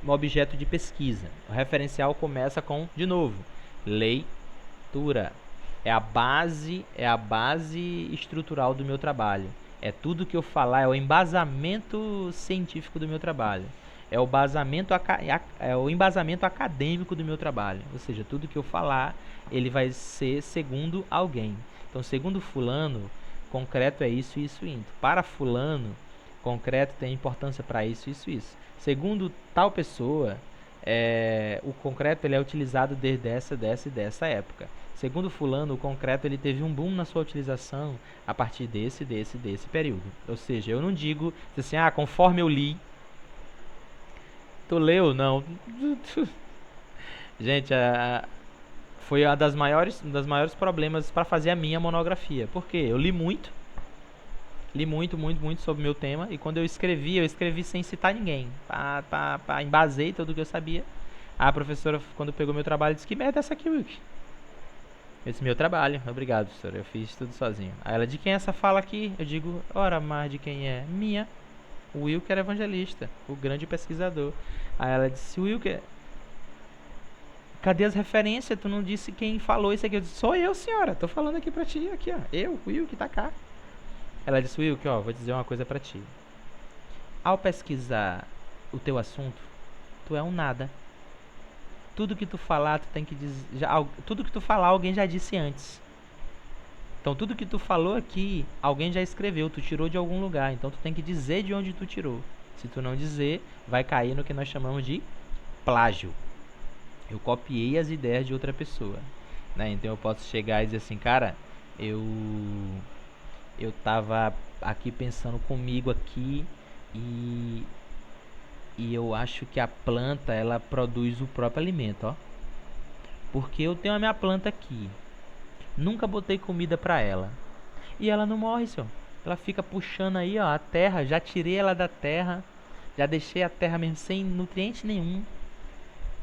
objeto de pesquisa. O referencial começa com, de novo, leitura. É a base estrutural do meu trabalho. É tudo que eu falar, é o embasamento científico do meu trabalho. É o embasamento acadêmico do meu trabalho. Ou seja, tudo que eu falar, ele vai ser segundo alguém. Então, segundo fulano, concreto é isso, isso e isso. Para fulano, concreto tem importância para isso, isso e isso. Segundo tal pessoa, o concreto ele é utilizado desde dessa época. Segundo fulano, o concreto ele teve um boom na sua utilização a partir desse período. Ou seja, eu não digo assim, conforme eu li. Tu leu? Não. Gente, foi um dos maiores problemas para fazer a minha monografia. Por quê? Eu li muito sobre o meu tema. E quando eu escrevi sem citar ninguém. Embasei tudo o que eu sabia. A professora, quando pegou meu trabalho, disse: que merda é essa aqui, Wilk? Esse meu trabalho. Obrigado, professora. Eu fiz tudo sozinho. Aí ela: de quem é essa fala aqui? Eu digo: ora, mas de quem é? Minha. O Wilk era evangelista, o grande pesquisador. Aí ela disse: Wilk, cadê as referências? Tu não disse quem falou isso aqui. Eu disse: sou eu, senhora. Tô falando aqui pra ti. Aqui, ó. Eu, Wilk, tá cá. Ela disse: Wilk, ó, vou dizer uma coisa pra ti. Ao pesquisar o teu assunto, tu é um nada. Tudo que tu falar, tu tem que dizer. Tudo que tu falar, alguém já disse antes. Então tudo que tu falou aqui, alguém já escreveu, tu tirou de algum lugar. Então tu tem que dizer de onde tu tirou. Se tu não dizer, vai cair no que nós chamamos de plágio. Eu copiei as ideias de outra pessoa, né? Então eu posso chegar e dizer assim: cara, eu tava aqui pensando comigo aqui e eu acho que a planta, ela produz o próprio alimento, ó. Porque eu tenho a minha planta aqui, nunca botei comida pra ela e ela não morre, senhor. Ela fica puxando aí, ó, a terra. Já tirei ela da terra, já deixei a terra mesmo sem nutriente nenhum,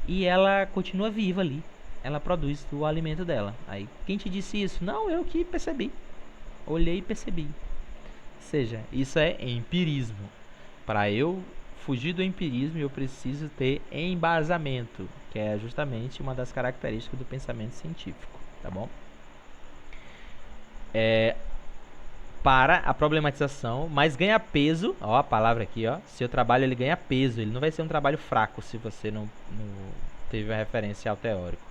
e ela continua viva ali. Ela produz o alimento dela. Aí, quem te disse isso? Não, eu que percebi. Olhei e percebi. Ou seja, isso é empirismo. Para eu fugir do empirismo, eu preciso ter embasamento, que é justamente uma das características do pensamento científico, tá bom? Para a problematização, mas ganha peso, ó, a palavra aqui, ó. Seu trabalho, ele ganha peso, ele não vai ser um trabalho fraco se você não teve um referencial teórico.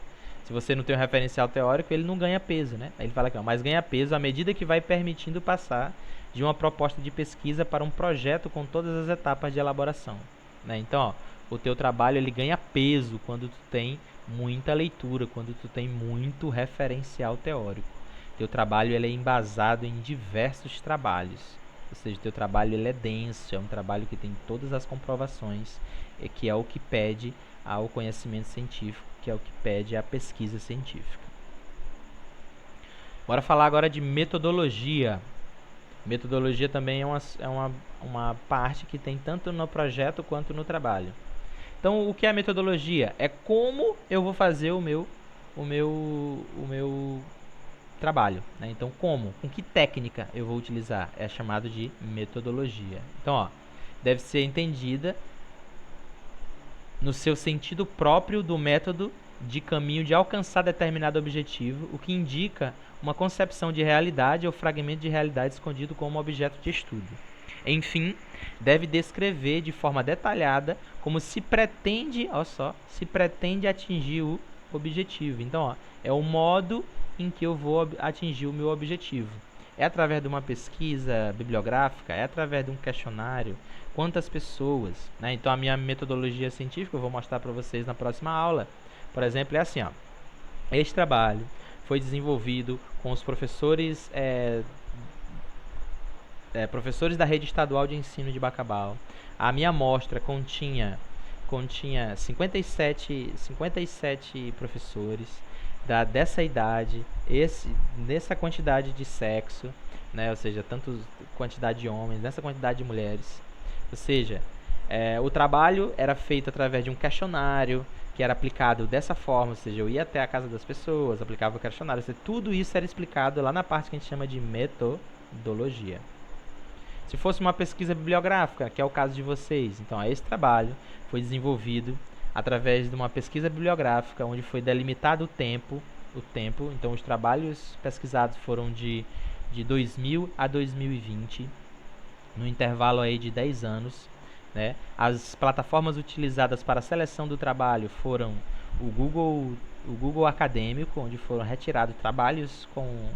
Se você não tem um referencial teórico, ele não ganha peso, né? Aí ele fala aqui, ó, mas ganha peso à medida que vai permitindo passar de uma proposta de pesquisa para um projeto com todas as etapas de elaboração, né? Então, ó, o teu trabalho, ele ganha peso quando tu tem muita leitura, quando tu tem muito referencial teórico. Teu trabalho, ele é embasado em diversos trabalhos. Ou seja, teu trabalho, ele é denso, é um trabalho que tem todas as comprovações, que é o que pede ao conhecimento científico, que é o que pede à pesquisa científica. Bora falar agora de metodologia. Metodologia também é uma parte que tem tanto no projeto quanto no trabalho. Então, o que é a metodologia? É como eu vou fazer o meu trabalho, né? Então, como? Com que técnica eu vou utilizar? É chamado de metodologia. Então, ó, deve ser entendida no seu sentido próprio do método de caminho de alcançar determinado objetivo, o que indica uma concepção de realidade ou fragmento de realidade escondido como objeto de estudo. Enfim, deve descrever de forma detalhada como se pretende, ó só, se pretende atingir o objetivo. Então, ó, é o modo em que eu vou atingir o meu objetivo. É através de uma pesquisa bibliográfica? É através de um questionário? Quantas pessoas? Né? Então, a minha metodologia científica eu vou mostrar para vocês na próxima aula. Por exemplo, é assim, ó. Este trabalho foi desenvolvido com os professores professores da rede estadual de ensino de Bacabal. A minha amostra continha 57 professores dessa idade, nessa quantidade de sexo, né? Ou seja, tanto quantidade de homens, nessa quantidade de mulheres. Ou seja, o trabalho era feito através de um questionário que era aplicado dessa forma, ou seja, eu ia até a casa das pessoas, aplicava o questionário, ou seja, tudo isso era explicado lá na parte que a gente chama de metodologia. Se fosse uma pesquisa bibliográfica, que é o caso de vocês, então esse trabalho foi desenvolvido através de uma pesquisa bibliográfica, onde foi delimitado o tempo. Então os trabalhos pesquisados foram de 2000 a 2020, no intervalo aí de 10 anos, né? As plataformas utilizadas para a seleção do trabalho foram o Google Acadêmico, onde foram retirados trabalhos com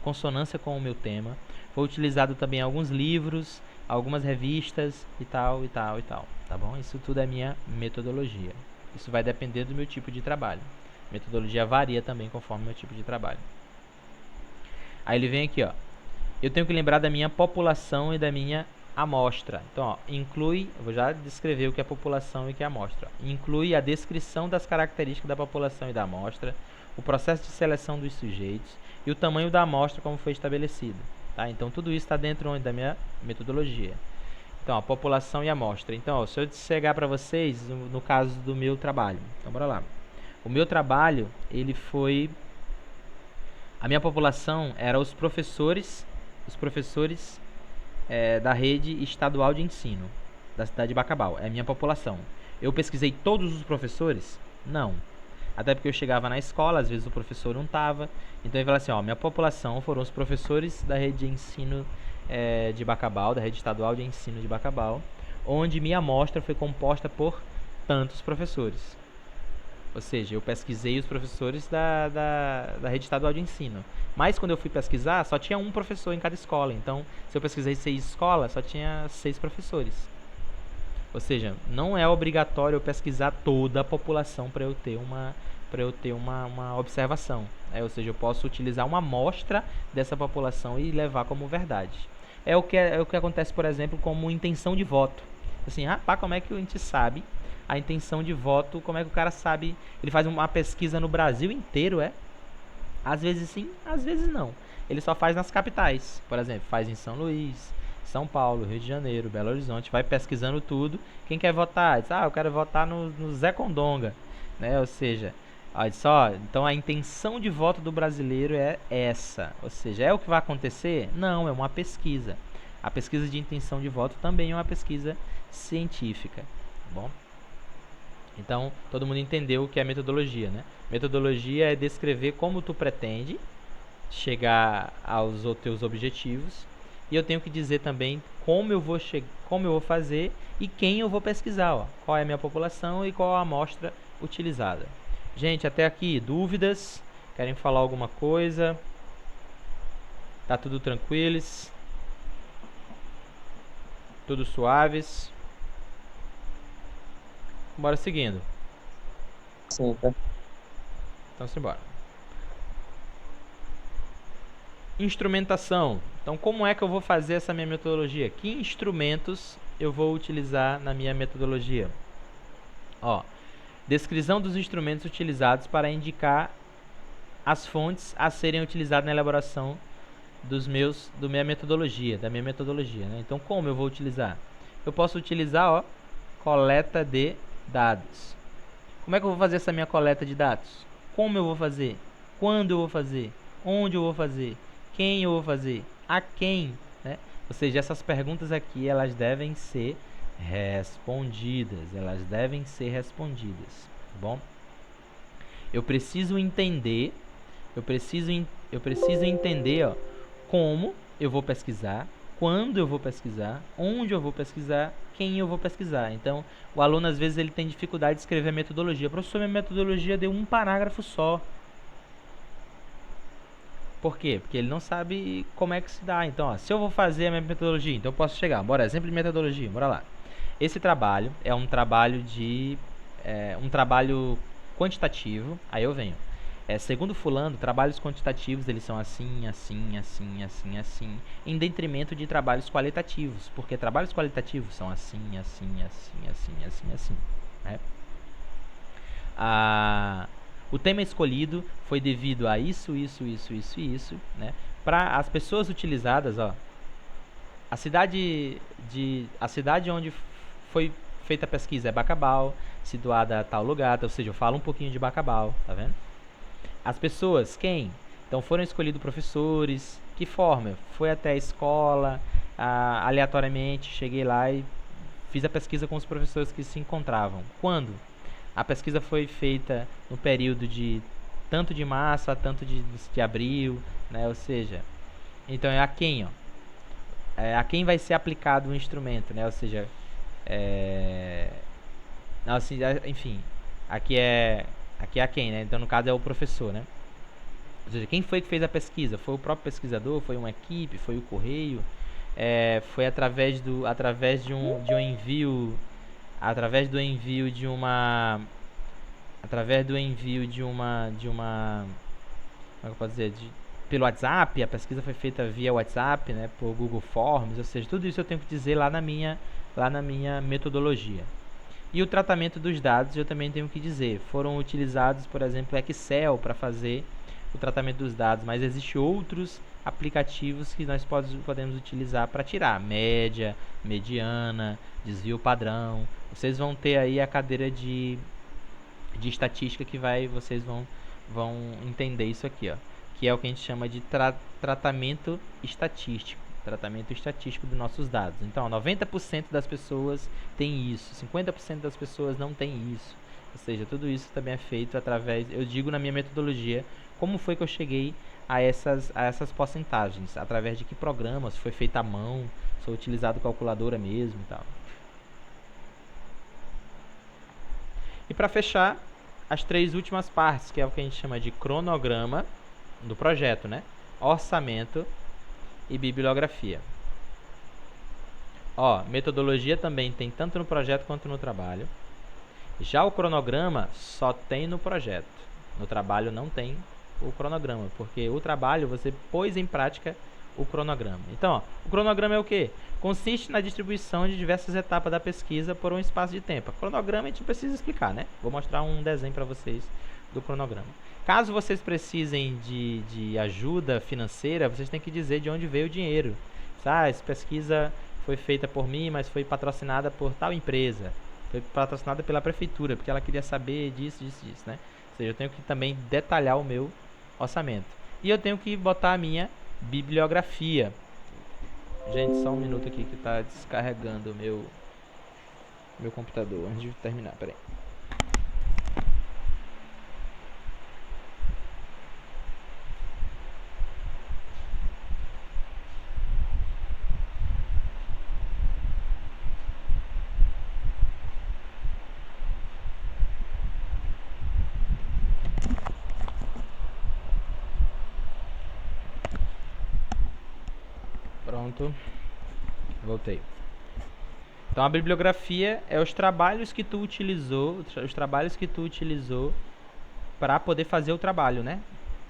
consonância com o meu tema. Foi utilizado também alguns livros, algumas revistas e tal, tá bom? Isso tudo é minha metodologia. Isso vai depender do meu tipo de trabalho. A metodologia varia também conforme o meu tipo de trabalho. Aí ele vem aqui, ó. Eu tenho que lembrar da minha população e da minha amostra. Então, ó, inclui, eu vou já descrever o que é população e o que é amostra. Inclui a descrição das características da população e da amostra, o processo de seleção dos sujeitos e o tamanho da amostra como foi estabelecido. Tá? Então, tudo isso está dentro da minha metodologia. Então, a população e amostra. Então, ó, se eu chegar para vocês, no caso do meu trabalho. Então, bora lá. O meu trabalho, ele foi... A minha população era os professores da rede estadual de ensino da cidade de Bacabal. É a minha população. Eu pesquisei todos os professores? Não. Até porque eu chegava na escola, às vezes o professor não estava. Então eu falei assim, ó, minha população foram os professores da rede de ensino de Bacabal, da rede estadual de ensino de Bacabal, onde minha amostra foi composta por tantos professores. Ou seja, eu pesquisei os professores da rede estadual de ensino. Mas quando eu fui pesquisar, só tinha um professor em cada escola. Então, se eu pesquisei 6 escolas, só tinha 6 professores. Ou seja, não é obrigatório eu pesquisar toda a população para eu ter uma observação. Ou seja, eu posso utilizar uma amostra dessa população e levar como verdade. É o que acontece, por exemplo, como intenção de voto. Assim, rapaz, como é que a gente sabe a intenção de voto? Como é que o cara sabe? Ele faz uma pesquisa no Brasil inteiro, Às vezes sim, às vezes não. Ele só faz nas capitais. Por exemplo, faz em São Luís, São Paulo, Rio de Janeiro, Belo Horizonte. Vai pesquisando tudo. Quem quer votar? Diz, eu quero votar no Zé Condonga. Né? Ou seja, olha só, então a intenção de voto do brasileiro é essa. Ou seja, é o que vai acontecer? Não, é uma pesquisa. A pesquisa de intenção de voto também é uma pesquisa científica. Tá bom? Então, todo mundo entendeu o que é metodologia, né? Metodologia é descrever como tu pretende chegar aos teus objetivos. E eu tenho que dizer também como eu vou fazer e quem eu vou pesquisar, ó. Qual é a minha população e qual a amostra utilizada. Gente, até aqui, dúvidas? Querem falar alguma coisa? Tá tudo tranquilos? Tudo suaves? Bora seguindo. Sim, tá. Então, simbora. Instrumentação. Então, como é que eu vou fazer essa minha metodologia? Que instrumentos eu vou utilizar na minha metodologia? Ó, descrição dos instrumentos utilizados para indicar as fontes a serem utilizadas na elaboração da minha metodologia, né? Então, como eu vou utilizar? Eu posso utilizar, ó, coleta de dados. Como é que eu vou fazer essa minha coleta de dados? Como eu vou fazer? Quando eu vou fazer? Onde eu vou fazer? Quem eu vou fazer? A quem? Né? Ou seja, essas perguntas aqui, elas devem ser respondidas. Tá bom? Eu preciso entender, ó, como eu vou pesquisar, quando eu vou pesquisar, onde eu vou pesquisar, quem eu vou pesquisar. Então, o aluno às vezes ele tem dificuldade de escrever a metodologia. Professor, minha metodologia deu um parágrafo só. Por quê? Porque ele não sabe como é que se dá. Então, ó, se eu vou fazer a minha metodologia, então eu posso chegar. Bora, exemplo de metodologia, bora lá. Esse trabalho é um trabalho quantitativo. Aí eu venho. Segundo fulano, trabalhos quantitativos eles são assim, em detrimento de trabalhos qualitativos, porque trabalhos qualitativos são assim. Né? O tema escolhido foi devido a isso, né? Para as pessoas utilizadas, ó, a cidade onde foi feita a pesquisa é Bacabal, situada a tal lugar, ou seja, eu falo um pouquinho de Bacabal, tá vendo? As pessoas, quem? Então foram escolhidos professores. Que forma? Foi até a escola, aleatoriamente, cheguei lá e fiz a pesquisa com os professores que se encontravam. Quando? A pesquisa foi feita no período de tanto de março a tanto de abril, né? Ou seja, então é a quem, ó. A quem vai ser aplicado o instrumento, né? Ou seja, assim, enfim, aqui é a quem, né? Então, no caso, é o professor, né? Ou seja, quem foi que fez a pesquisa? Foi o próprio pesquisador? Foi uma equipe? Foi o correio? Foi através de um envio... Através do envio de uma... Como é que eu posso dizer? pelo WhatsApp, a pesquisa foi feita via WhatsApp, né, por Google Forms, ou seja, tudo isso eu tenho que dizer lá na minha metodologia. E o tratamento dos dados eu também tenho que dizer. Foram utilizados, por exemplo, Excel para fazer o tratamento dos dados, mas existem outros aplicativos que nós podemos utilizar para tirar média, mediana, desvio padrão. Vocês vão ter aí a cadeira de estatística que vocês vão entender isso aqui, ó, que é o que a gente chama de tratamento estatístico dos nossos dados. Então, 90% das pessoas tem isso, 50% das pessoas não tem isso. Ou seja, tudo isso também é feito através, eu digo na minha metodologia, como foi que eu cheguei a essas porcentagens, através de que programas, foi feito à mão, se foi utilizado calculadora mesmo e tal. E para fechar, as 3 últimas partes, que é o que a gente chama de cronograma do projeto, né? Orçamento e bibliografia. Ó, metodologia também tem tanto no projeto quanto no trabalho. Já o cronograma só tem no projeto. No trabalho não tem o cronograma, porque o trabalho você pôs em prática o cronograma. Então, ó, o cronograma é o quê? Consiste na distribuição de diversas etapas da pesquisa por um espaço de tempo. O cronograma a gente não precisa explicar, né? Vou mostrar um desenho para vocês do cronograma. Caso vocês precisem de ajuda financeira, vocês têm que dizer de onde veio o dinheiro. Essa pesquisa foi feita por mim, mas foi patrocinada por tal empresa. Foi patrocinada pela prefeitura, porque ela queria saber disso, né? Ou seja, eu tenho que também detalhar o meu orçamento. E eu tenho que botar a minha bibliografia. Gente, só um minuto aqui que está descarregando o meu computador antes de terminar, peraí. Pronto, voltei. Então a bibliografia é os trabalhos que tu utilizou para poder fazer o trabalho, né?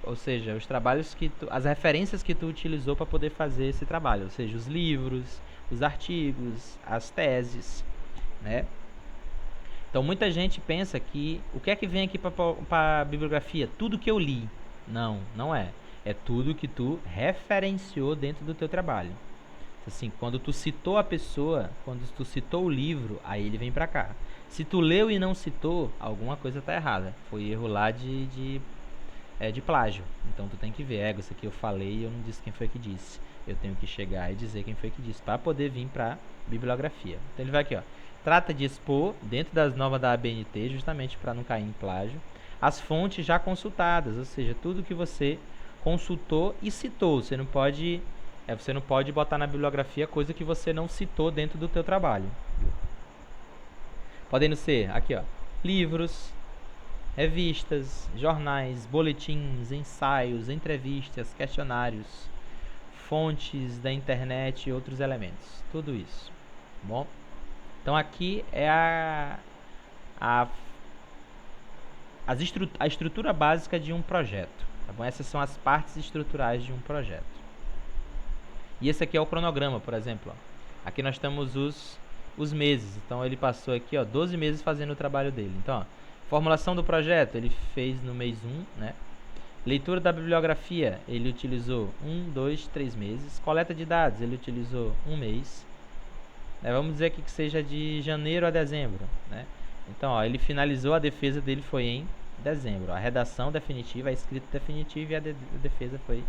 Ou seja, os trabalhos as referências que tu utilizou para poder fazer esse trabalho, ou seja, os livros, os artigos, as teses, né? Então muita gente pensa que o que é que vem aqui para a bibliografia? Tudo que eu li. Não, não é. É tudo que tu referenciou dentro do teu trabalho. Assim, quando tu citou a pessoa, quando tu citou o livro, aí ele vem pra cá. Se tu leu e não citou, alguma coisa tá errada. Foi erro lá de plágio. Então tu tem que ver, isso aqui eu falei e eu não disse quem foi que disse. Eu tenho que chegar e dizer quem foi que disse, para poder vir pra bibliografia. Então ele vai aqui, ó. Trata de expor dentro das normas da ABNT, justamente para não cair em plágio, as fontes já consultadas, ou seja, tudo que você consultou e citou. Você não pode botar na bibliografia coisa que você não citou dentro do teu trabalho. Podendo ser, aqui ó, livros, revistas, jornais, boletins, ensaios, entrevistas, questionários, fontes da internet e outros elementos. Tudo isso. Tá bom? Então aqui é a estrutura básica de um projeto. Tá bom? Essas são as partes estruturais de um projeto. E esse aqui é o cronograma, por exemplo. Ó. Aqui nós temos os meses. Então ele passou aqui, ó, 12 meses fazendo o trabalho dele. Então, ó, formulação do projeto, ele fez no mês 1, né? Leitura da bibliografia, ele utilizou 1, 2, 3 meses. Coleta de dados, ele utilizou 1 mês. Vamos dizer aqui que seja de janeiro a dezembro, né? Então, ó, ele finalizou, a defesa dele foi em dezembro. A redação definitiva, a escrita definitiva e a defesa foi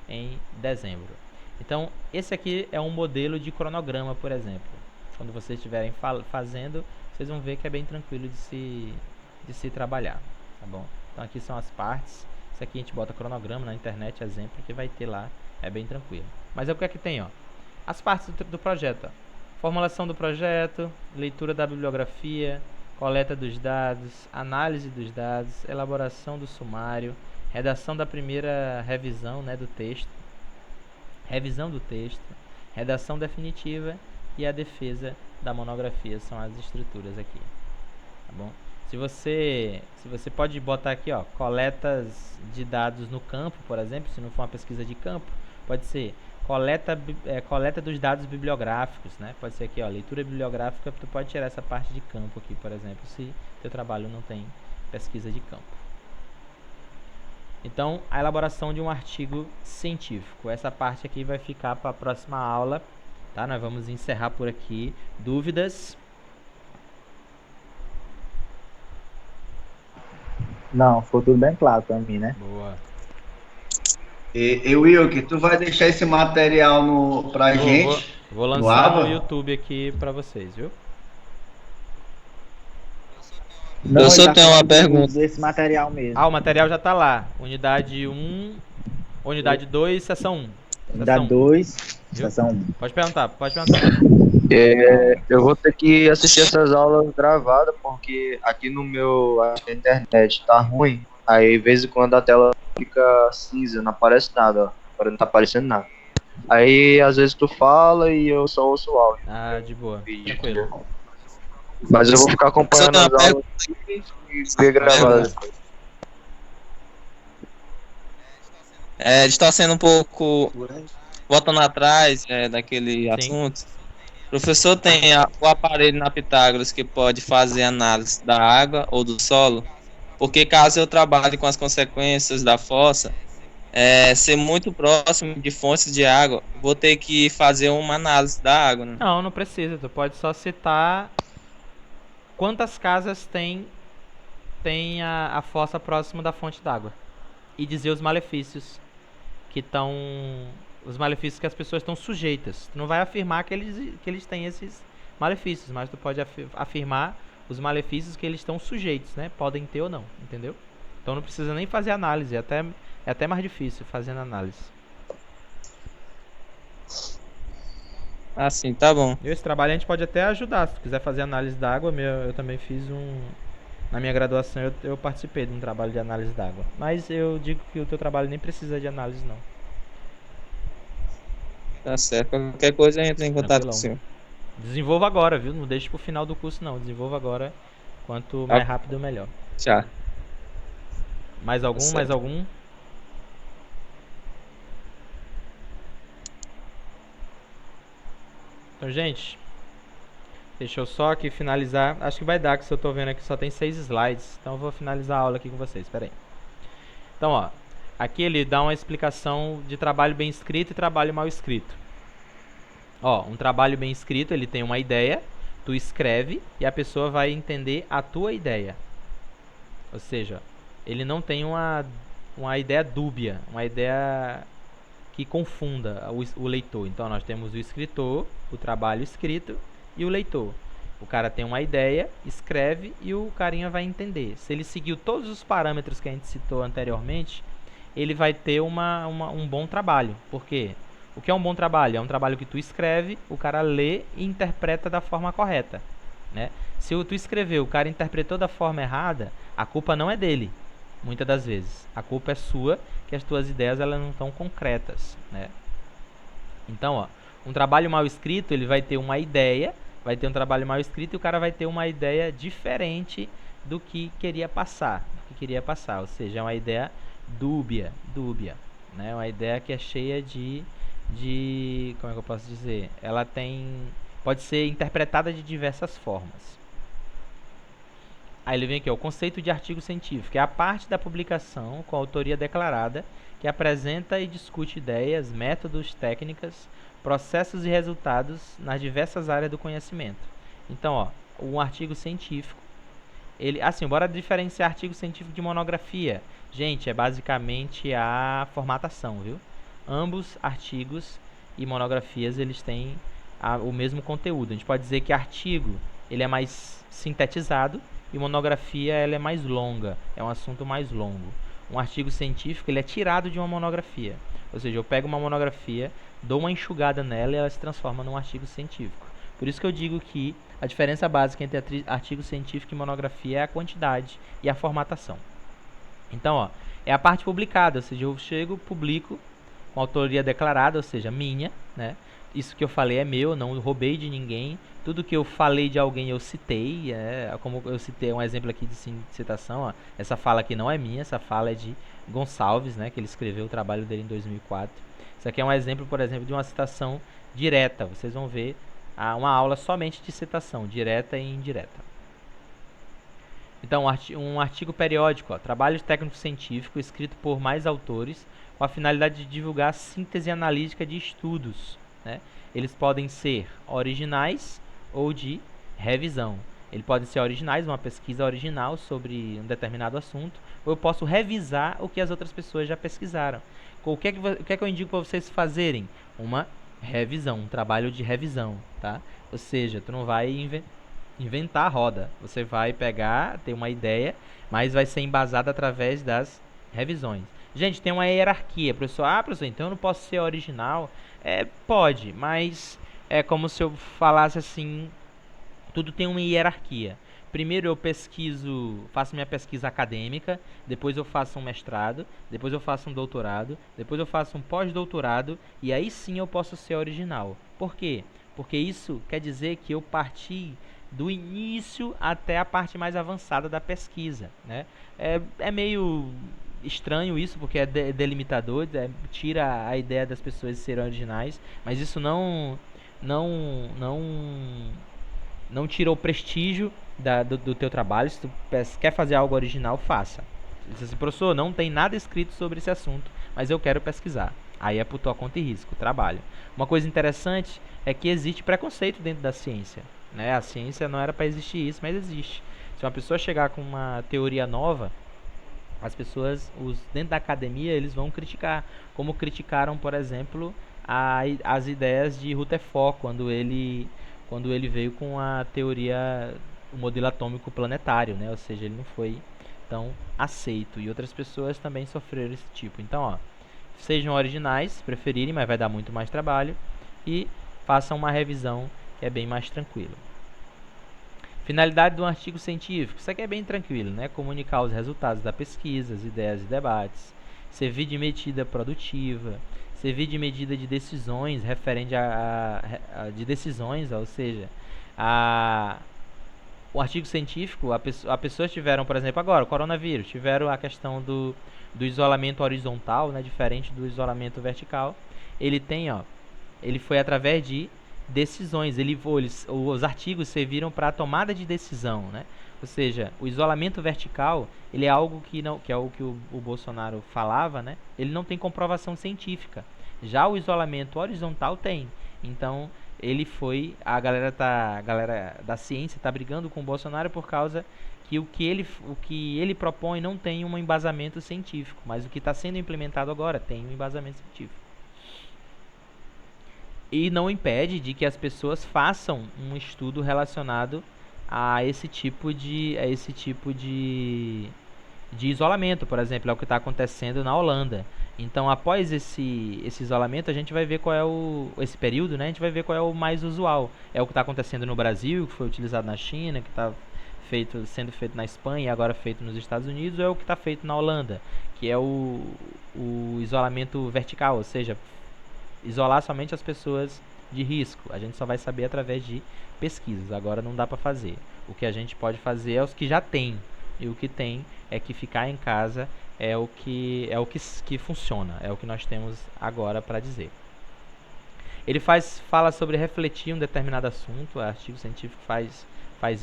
em dezembro. Então, esse aqui é um modelo de cronograma, por exemplo. Quando vocês estiverem fazendo, vocês vão ver que é bem tranquilo de se trabalhar, tá bom? Então, aqui são as partes. Isso aqui a gente bota cronograma na internet, exemplo, que vai ter lá, é bem tranquilo. Mas é o que é que tem, ó? As partes do projeto, ó. Formulação do projeto, leitura da bibliografia, coleta dos dados, análise dos dados, elaboração do sumário, redação da primeira revisão, né, do texto, revisão do texto, redação definitiva e a defesa da monografia. São as estruturas aqui, tá bom? Se você pode botar aqui, ó, coletas de dados no campo, por exemplo, se não for uma pesquisa de campo, pode ser coleta dos dados bibliográficos, né? Pode ser aqui, ó, leitura bibliográfica, tu pode tirar essa parte de campo aqui, por exemplo, se teu trabalho não tem pesquisa de campo. Então, a elaboração de um artigo científico. Essa parte aqui vai ficar para a próxima aula, tá? Nós vamos encerrar por aqui. Dúvidas? Não, ficou tudo bem claro para mim, né? Boa. E Wilke, tu vai deixar esse material pra gente? Vou lançar no YouTube aqui para vocês, viu? Não, Eu só ele tenho uma falando pergunta. desse material mesmo. Ah, o material já tá lá. Unidade 1, unidade 2, seção 1. Unidade 2, Viu? seção 1. Pode perguntar. Eu vou ter que assistir essas aulas gravadas, porque aqui no meu a internet tá ruim. Aí, de vez em quando, a tela fica cinza, não aparece nada, ó. Agora não tá aparecendo nada. Aí, às vezes, tu fala e eu só ouço o áudio. Ah, de boa. Vídeo. Tranquilo. Mas eu vou ficar acompanhando as aulas e ver gravadas. A gente tá sendo um pouco voltando atrás daquele Sim. assunto. O professor tem o aparelho na Pitágoras que pode fazer análise da água ou do solo, porque caso eu trabalhe com as consequências da fossa, ser muito próximo de fontes de água, vou ter que fazer uma análise da água, né? Não precisa. Tu pode só citar quantas casas tem a fossa próximo da fonte d'água e dizer os malefícios os malefícios que as pessoas estão sujeitas. Tu não vai afirmar que eles têm esses malefícios, mas tu pode afirmar os malefícios que eles estão sujeitos, né? Podem ter ou não, entendeu? Então não precisa nem fazer análise, é até mais difícil fazendo análise. Assim, tá bom. Esse trabalho a gente pode até ajudar, se tu quiser fazer análise d'água, eu também fiz na minha graduação eu participei de um trabalho de análise d'água. Mas eu digo que o teu trabalho nem precisa de análise não. Tá certo. Qualquer coisa entra em contato com o senhor. Desenvolva agora, viu? Não deixe pro final do curso não. Desenvolva agora. Quanto mais rápido, melhor. Tchau. Mais algum? certo. Mais algum? Então, gente, deixa eu só aqui finalizar. Acho que vai dar, que se eu tô vendo aqui só tem 6 slides. Então eu vou finalizar a aula aqui com vocês. Espera aí. Então, ó, aqui ele dá uma explicação de trabalho bem escrito e trabalho mal escrito. Ó, um trabalho bem escrito, ele tem uma ideia, tu escreve e a pessoa vai entender a tua ideia. Ou seja, ele não tem uma ideia dúbia, uma ideia que confunda o leitor. Então nós temos o escritor, o trabalho escrito e o leitor. O cara tem uma ideia, escreve e o carinha vai entender. Se ele seguiu todos os parâmetros que a gente citou anteriormente, ele vai ter um bom trabalho. Por quê? O que é um bom trabalho? É um trabalho que tu escreve, o cara lê e interpreta da forma correta, né? Se tu escreveu, o cara interpretou da forma errada, a culpa não é dele, muitas das vezes. A culpa é sua, que as tuas ideias elas não estão concretas, né? Então, ó, um trabalho mal escrito, ele vai ter uma ideia, vai ter um trabalho mal escrito e o cara vai ter uma ideia diferente do que queria passar, ou seja, é uma ideia dúbia, né? Uma ideia que é cheia de como é que eu posso dizer? Ela pode ser interpretada de diversas formas. Aí ele vem aqui, ó, o conceito de artigo científico é a parte da publicação com autoria declarada que apresenta e discute ideias, métodos, técnicas, processos e resultados nas diversas áreas do conhecimento. Então, ó, um artigo científico, bora diferenciar artigo científico de monografia. Gente, é basicamente a formatação, viu? Ambos artigos e monografias, eles têm o mesmo conteúdo. A gente pode dizer que artigo, ele é mais sintetizado e monografia, ela é mais longa, é um assunto mais longo. Um artigo científico, ele é tirado de uma monografia. Ou seja, eu pego uma monografia, dou uma enxugada nela e ela se transforma num artigo científico. Por isso que eu digo que a diferença básica entre artigo científico e monografia é a quantidade e a formatação. Então, ó, é a parte publicada, ou seja, eu chego, publico com autoria declarada, ou seja, minha, né? isso que eu falei é meu, não roubei de ninguém. Tudo que eu falei de alguém eu citei, como eu citei um exemplo aqui de citação, ó. Essa fala aqui não é minha, essa fala é de Gonçalves, né, que ele escreveu o trabalho dele em 2004. Isso aqui é um exemplo, por exemplo, de uma citação direta. Vocês vão ver uma aula somente de citação, direta e indireta. Então, um artigo periódico, ó, trabalho técnico-científico escrito por mais autores com a finalidade de divulgar a síntese analítica de estudos, né? Eles podem ser originais ou de revisão. Eles podem ser originais, uma pesquisa original sobre um determinado assunto, ou eu posso revisar o que as outras pessoas já pesquisaram. O que é que eu indico para vocês fazerem? Uma revisão, um trabalho de revisão, tá? Ou seja, tu não vai inventar a roda. Você vai pegar, ter uma ideia, mas vai ser embasada através das revisões. Gente, tem uma hierarquia. Professor, então eu não posso ser original? Pode, mas é como se eu falasse assim, tudo tem uma hierarquia. Primeiro eu faço minha pesquisa acadêmica, depois eu faço um mestrado, depois eu faço um doutorado, depois eu faço um pós-doutorado, e aí sim eu posso ser original. Por quê? Porque isso quer dizer que eu parti do início até a parte mais avançada da pesquisa, né? É meio estranho isso, porque é delimitador, tira a ideia das pessoas serem originais, mas isso não tira o prestígio do teu trabalho. Se tu quer fazer algo original, faça. Diz assim, professor, não tem nada escrito sobre esse assunto, mas eu quero pesquisar. Aí é por tua conta e risco, trabalho. Uma coisa interessante é que existe preconceito dentro da ciência, né? A ciência não era para existir isso, mas existe. Se uma pessoa chegar com uma teoria nova, as pessoas, dentro da academia, eles vão criticar. Como criticaram, por exemplo, as ideias de Rutherford, quando ele veio com a teoria, o modelo atômico planetário, né? Ou seja, ele não foi tão aceito. E outras pessoas também sofreram esse tipo. Então, ó, sejam originais, se preferirem, mas vai dar muito mais trabalho. E façam uma revisão que é bem mais tranquilo. Finalidade do artigo científico. Isso aqui é bem tranquilo, né? Comunicar os resultados da pesquisa, as ideias e debates. Servir de medida produtiva. Servir de medida de decisões, referente de decisões, ou seja, o artigo científico, a pessoas tiveram, por exemplo, agora, o coronavírus, tiveram a questão do isolamento horizontal, né, diferente do isolamento vertical. Ele foi através de decisões, os artigos serviram para a tomada de decisão, né? Ou seja, o isolamento vertical, ele é algo que é o que o Bolsonaro falava, né? Ele não tem comprovação científica. Já o isolamento horizontal tem. Então, a galera da ciência está brigando com o Bolsonaro por causa que o que ele propõe não tem um embasamento científico, mas o que está sendo implementado agora tem um embasamento científico. E não impede de que as pessoas façam um estudo relacionado a esse tipo de isolamento, por exemplo, é o que está acontecendo na Holanda. Então, após esse isolamento, a gente vai ver qual é esse período, né? A gente vai ver qual é o mais usual. É o que está acontecendo no Brasil, que foi utilizado na China, que está sendo feito na Espanha e agora feito nos Estados Unidos, ou é o que está feito na Holanda, que é o isolamento vertical, ou seja, isolar somente as pessoas de risco. A gente só vai saber através de pesquisas. Agora não dá para fazer. O que a gente pode fazer é os que já tem. E o que tem é que ficar em casa é o que funciona. É o que nós temos agora para dizer. Ele fala sobre refletir um determinado assunto. O artigo científico faz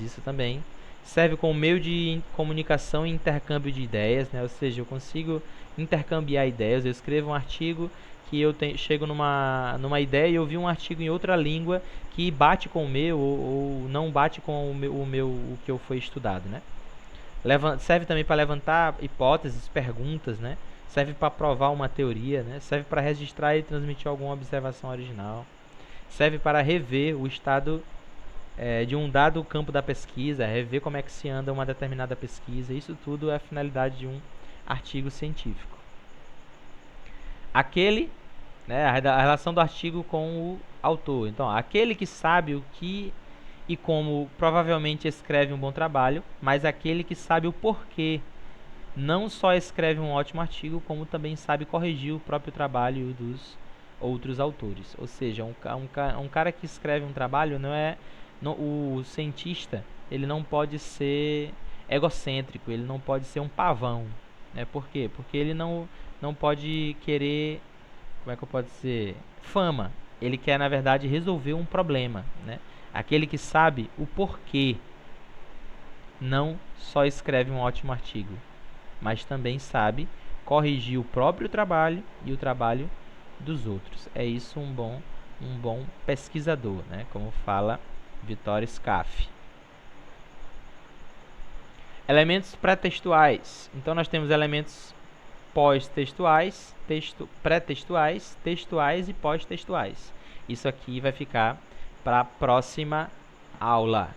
isso também. Serve como meio de comunicação e intercâmbio de ideias, né? Ou seja, eu consigo intercambiar ideias. Eu escrevo um artigo que eu chego numa ideia e eu vi um artigo em outra língua que bate com o meu ou não bate com o que eu foi estudado, né? Serve também para levantar hipóteses, perguntas, né? Serve para provar uma teoria, né? Serve para registrar e transmitir alguma observação original. Serve para rever o estado de um dado campo da pesquisa, rever como é que se anda uma determinada pesquisa. Isso tudo é a finalidade de um artigo científico. A relação do artigo com o autor. Então, aquele que sabe o que e como provavelmente escreve um bom trabalho, mas aquele que sabe o porquê não só escreve um ótimo artigo, como também sabe corrigir o próprio trabalho dos outros autores. Ou seja, um cara que escreve um trabalho o cientista, ele não pode ser egocêntrico, ele não pode ser um pavão, né? Por quê? Porque ele não pode querer, como é que eu posso dizer, fama. Ele quer, na verdade, resolver um problema, né? Aquele que sabe o porquê não só escreve um ótimo artigo, mas também sabe corrigir o próprio trabalho e o trabalho dos outros. É isso um bom pesquisador, né? Como fala Vittorio Scaffi. Elementos pré-textuais. Então nós temos elementos pós-textuais, pré-textuais, textuais e pós-textuais. Isso aqui vai ficar para a próxima aula.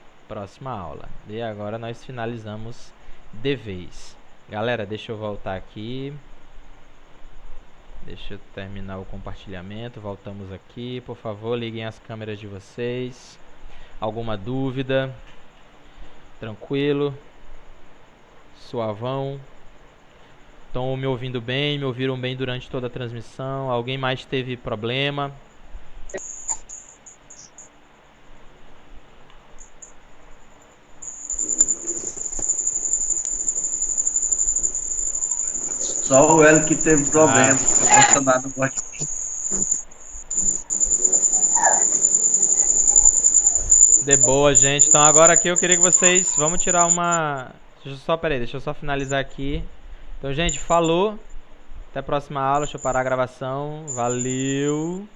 E agora nós finalizamos de vez. Galera, deixa eu voltar aqui. Deixa eu terminar o compartilhamento. Voltamos aqui. Por favor, liguem as câmeras de vocês. Alguma dúvida? Tranquilo? Suavão? Estão me ouvindo bem? Me ouviram bem durante toda a transmissão? Alguém mais teve problema? Só o Hélio que teve problema. De boa, gente. Então agora aqui eu queria que vocês... Vamos tirar uma... Deixa eu só finalizar aqui. Então, gente, falou. Até a próxima aula. Deixa eu parar a gravação. Valeu.